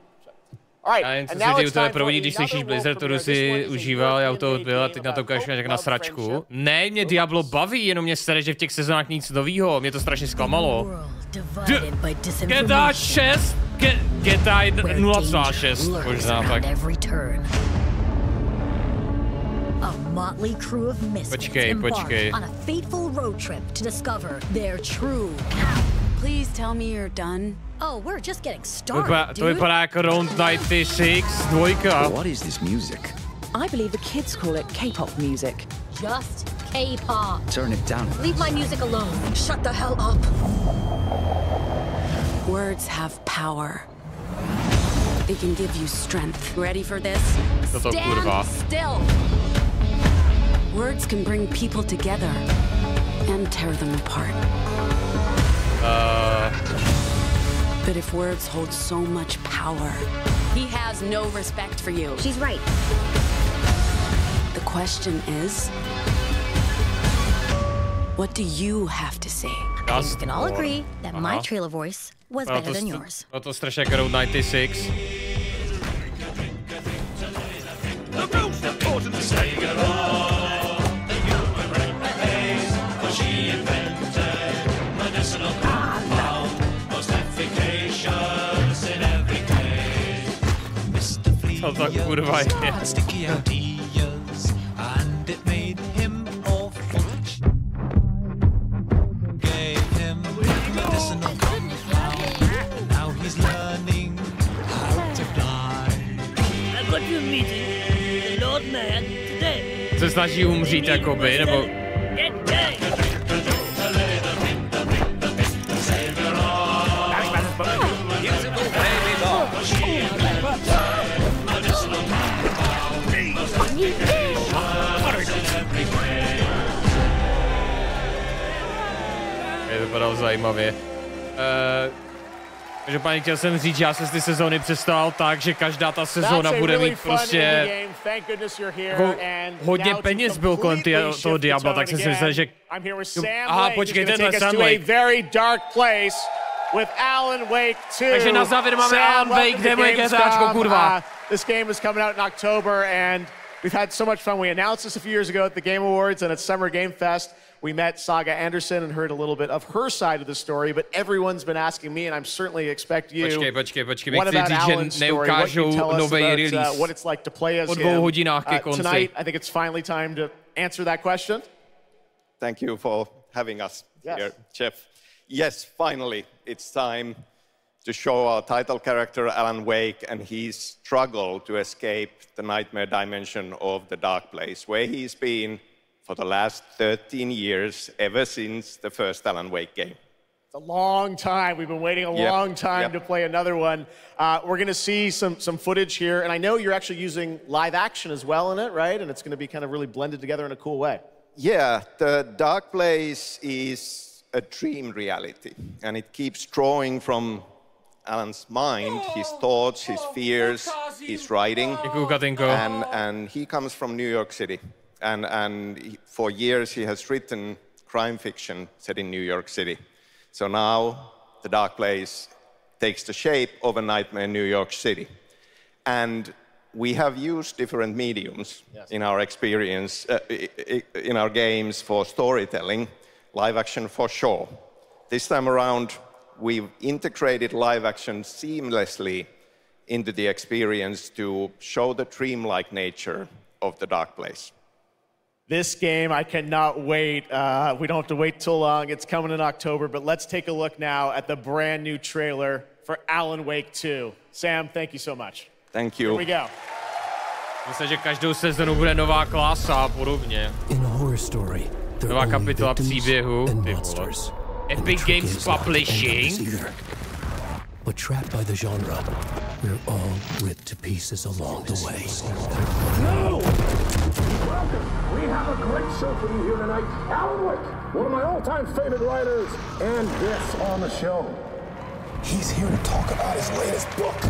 All right, and now it's time for když slyšíš Blizzard, to si užíval, já u toho byl a teď na to ukážeme jak na sračku. Ne, mě Diablo baví, jenom mě sere, že v těch sezónách nic novýho. Mě to strašně zklamalo. GTA 6? GTA 0.6 možná tak. A motley crew of misfits embark on a fateful road trip to discover their true power. Please tell me you're done. Oh, we're just getting started, To vypadá jako Round 96 2. What is this music? I believe the kids call it K-pop music. Just K-pop. Turn it down. Leave my music alone. Shut the hell up. Words have power. They can give you strength. Ready for this? Stand still. Words can bring people together and tear them apart. But if words hold so much power, he has no respect for you. She's right. The question is, what do you have to say? We can all agree that my trailer voice was better than yours. To strašně jako Round 96. Co to kurva je? snaží umřít, jakoby, nebo... Je to vypadalo zajímavě. Každopádně chtěl jsem říct, že já jsem z ty sezóny představil tak, že každá ta sezóna bude mít prostě hodně peněz byl kolem toho Diabla, tak jsem si myslel, že... Aha, počkej, tenhle Sam Wake. Takže na závěr máme Alan Wake, kde moje GTAčko, kurva. This game is coming out in October and we've had so much fun. We announced this a few years ago at the Game Awards and at Summer Game Fest. We met Saga Anderson and heard a little bit of her side of the story, but everyone's been asking me, and I'm certainly expect you. Počkej, what about Alan's story? What can you tell us about what it's like to play as him? Tonight, I think it's finally time to answer that question. Thank you for having us here, Jeff. Yes, finally, it's time to show our title character, Alan Wake, and his struggle to escape the nightmare dimension of the dark place, where he's been for the last 13 years, ever since the first Alan Wake game. It's a long time. We've been waiting a long time to play another one. We're going to see some footage here, and I know you're actually using live action as well in it, right? And it's going to be kind of really blended together in a cool way. Yeah, the dark place is a dream reality, and it keeps drawing from Alan's mind, his thoughts, his fears, his writing, and he comes from New York City. And for years he has written crime fiction set in New York City. So now the dark place takes the shape of a nightmare in New York City. And we have used different mediums in our experience, in our games for storytelling, live action for sure. This time around, we've integrated live action seamlessly into the experience to show the dreamlike nature of the dark place. This game, I cannot wait. We don't have to wait too long. It's coming in October, but let's take a look now at the brand new trailer for Alan Wake 2. Sam, thank you so much. Thank you. Here we go. Myslím, že každou sezonu bude nová klasa a podobně. Nová kapitola příběhu. Ty vole. Epic Games Publishing. But trapped by the genre, we're all ripped to pieces along the way. No! Welcome! We have a great show for you here tonight. Alan Wake, one of my all-time favorite writers, and this on the show. He's here to talk about his latest book.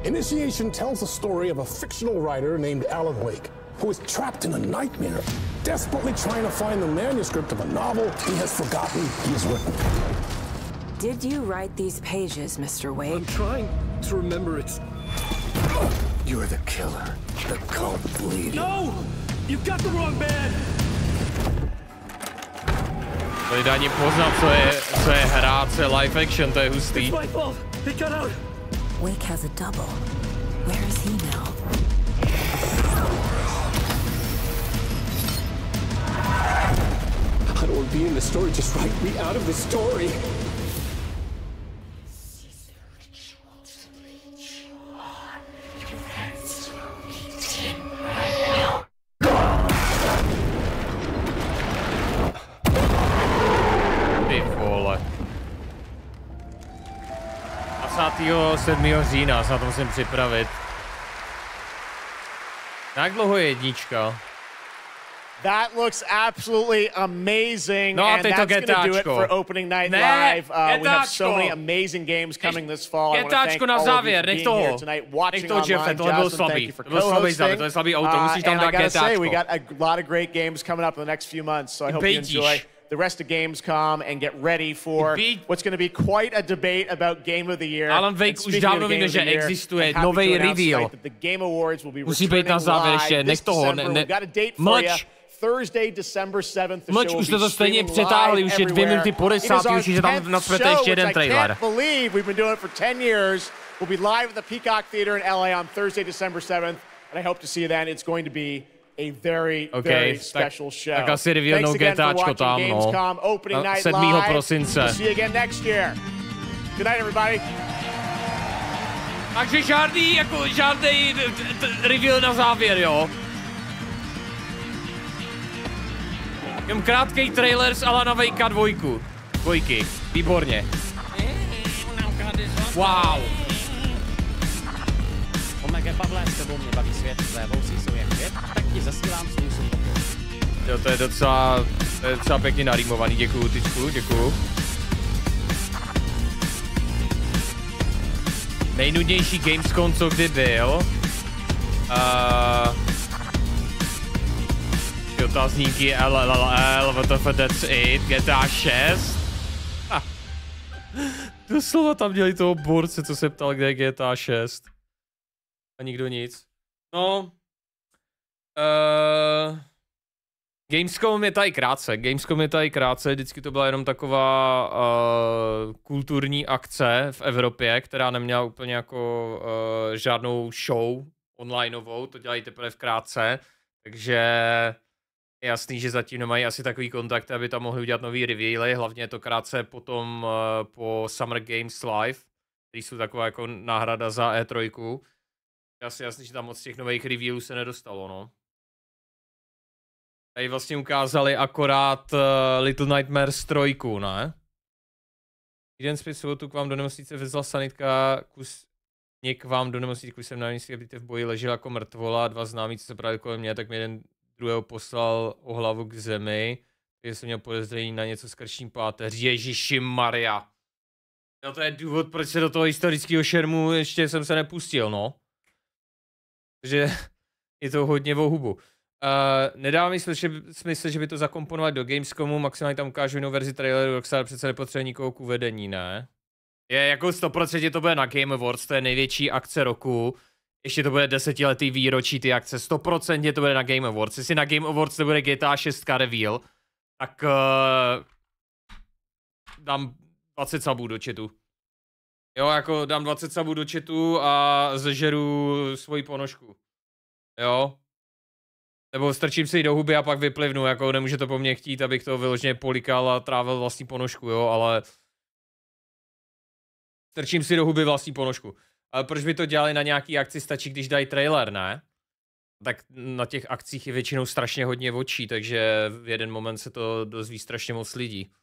Initiation tells the story of a fictional writer named Alan Wake, who is trapped in a nightmare, desperately trying to find the manuscript of a novel he has forgotten he has written. Did you write these pages, Mr. Wake? I'm trying to remember it. You're the killer, the cult leader. No! You've got the wrong man! Tady dá poznat, co je hra, co je live action, to je hustý. It's my fault. They got out. Wake has a double. Where is he now? I don't want to be in this story. Just write me out of this story. Ty vole. 27. října se na to musím připravit. Jak dlouho je jednička? That looks absolutely amazing, no, and that's going to do it for opening night live. We have so many amazing games coming this fall. I want to thank all of you for being here tonight, watching online. Jasmine, thank you for co-hosting. And I gotta say, we got a lot of great games coming up in the next few months, so I hope you enjoy the rest of Gamescom and get ready for what's going to be quite a debate about Game of the Year. Alan Wake už dávno víme, že existuje nový reveal. Musí být na závěr ještě, nech toho, mlč. Thursday, December 7th. Mlč, už to stejně přetáhli, už je 2 minuty po 10, už je tam nasvěte ještě jeden trailer. I can't believe we've been doing it for 10 years. We'll be live at the Peacock Theater in LA on Thursday, December 7th, and I hope to see you then. It's going to be a very, very special show. Tak asi revealnou GTAčko tam, no. Gamescom, opening night 7. live. prosince. We'll see you again next year. Good night, everybody. Takže žádný reveal na závěr, jo? Jenom krátkej trailer z Alana Wakea 2. Dvojky. Výborně. Wow. Omega Pavle, s tebou mě baví svět, tvé vousy jsou jak květ, tak ti zasílám svůj support. Jo, to je docela pěkně narýmovaný, děkuju, tyčku, děkuju. Nejnudnější Gamescom, co kdy byl. Otazníky LLL, WTF, that's it, GTA 6. Doslova tam dělali toho borce, co se ptal, kde je GTA 6. A nikdo nic. No. Gamescom je tady krátce, vždycky to byla jenom taková kulturní akce v Evropě, která neměla úplně jako žádnou show onlineovou, to dělají teprve v krátce, takže je jasný, že zatím nemají asi takový kontakt, aby tam mohli udělat nový revealy, hlavně je to krátce potom po Summer Games Live, který jsou taková jako náhrada za E3. Asi jasný, že tam moc těch nových revealů se nedostalo, no. Tady vlastně ukázali akorát Little Nightmares 3, ne? Jeden zpět sobotu k vám do nemocnice vezla sanitka, k vám do nemocnice, kus jsem na místě, abyste v boji ležel jako mrtvola, 2 známí, co se právě kolem mě, tak mi jeden druhého poslal o hlavu k zemi, takže jsem měl podezření na něco s krční páteří. Ježiši Maria. No to je důvod, proč se do toho historického šermu ještě jsem se nepustil, no. Takže je to hodně o hubu. Nedává mi smysl, že by to zakomponovali do Gamescomu, maximálně tam ukážu jinou verzi traileru, Rockstar přece nepotřebuje nikoho k uvedení, ne? Je jako 100% to bude na Game Awards, to je největší akce roku. Ještě to bude 10letý výročí ty akce, 100% to bude na Game Awards. Jestli na Game Awards to bude GTA 6 reveal, tak dám 20 sabů do chatu. Jo, jako dám 20 sabů do chatu a zežeru svoji ponožku. Jo. Nebo strčím si ji do huby a pak vyplivnu, jako nemůže to po mně chtít, abych to vyloženě polikal a trávil vlastní ponožku, jo, ale strčím si do huby vlastní ponožku. Ale proč by to dělali na nějaký akci, stačí, když dají trailer, ne? Tak na těch akcích je většinou strašně hodně očí, takže v jeden moment se to dozví strašně moc lidí.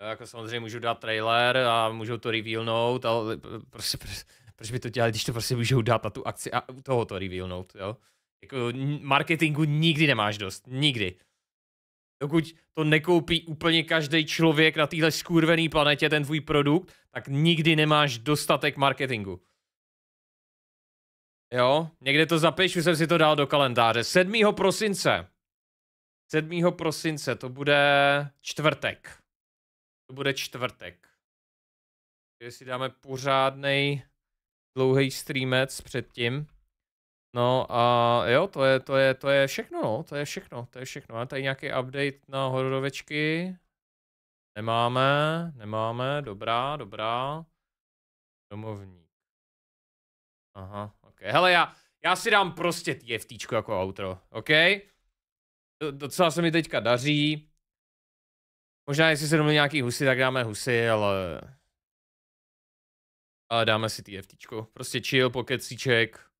Jako samozřejmě můžu dát trailer a můžou to revealnout, ale prostě, proč by to dělali, když to prostě můžou dát na tu akci a toho to revealnout, jo? Jako marketingu nikdy nemáš dost, nikdy. Dokud to nekoupí úplně každý člověk na téhle skurvený planetě ten tvůj produkt, tak nikdy nemáš dostatek marketingu. Jo, někde to zapiš, už jsem si to dal do kalendáře. 7. prosince. 7. prosince, to bude čtvrtek. To bude čtvrtek. Takže si dáme pořádnej dlouhý streamec předtím. No a jo, to je všechno, no, to je všechno. A tady nějaký update na hororovečky. Nemáme, dobrá. Domovník. Aha, ok. Hele, já si dám prostě TFTčko jako outro, ok? Docela se mi teďka daří. Možná, jestli se domluví nějaký husy, tak dáme husy, ale dáme si TFTčko. Prostě chill, pokecíček.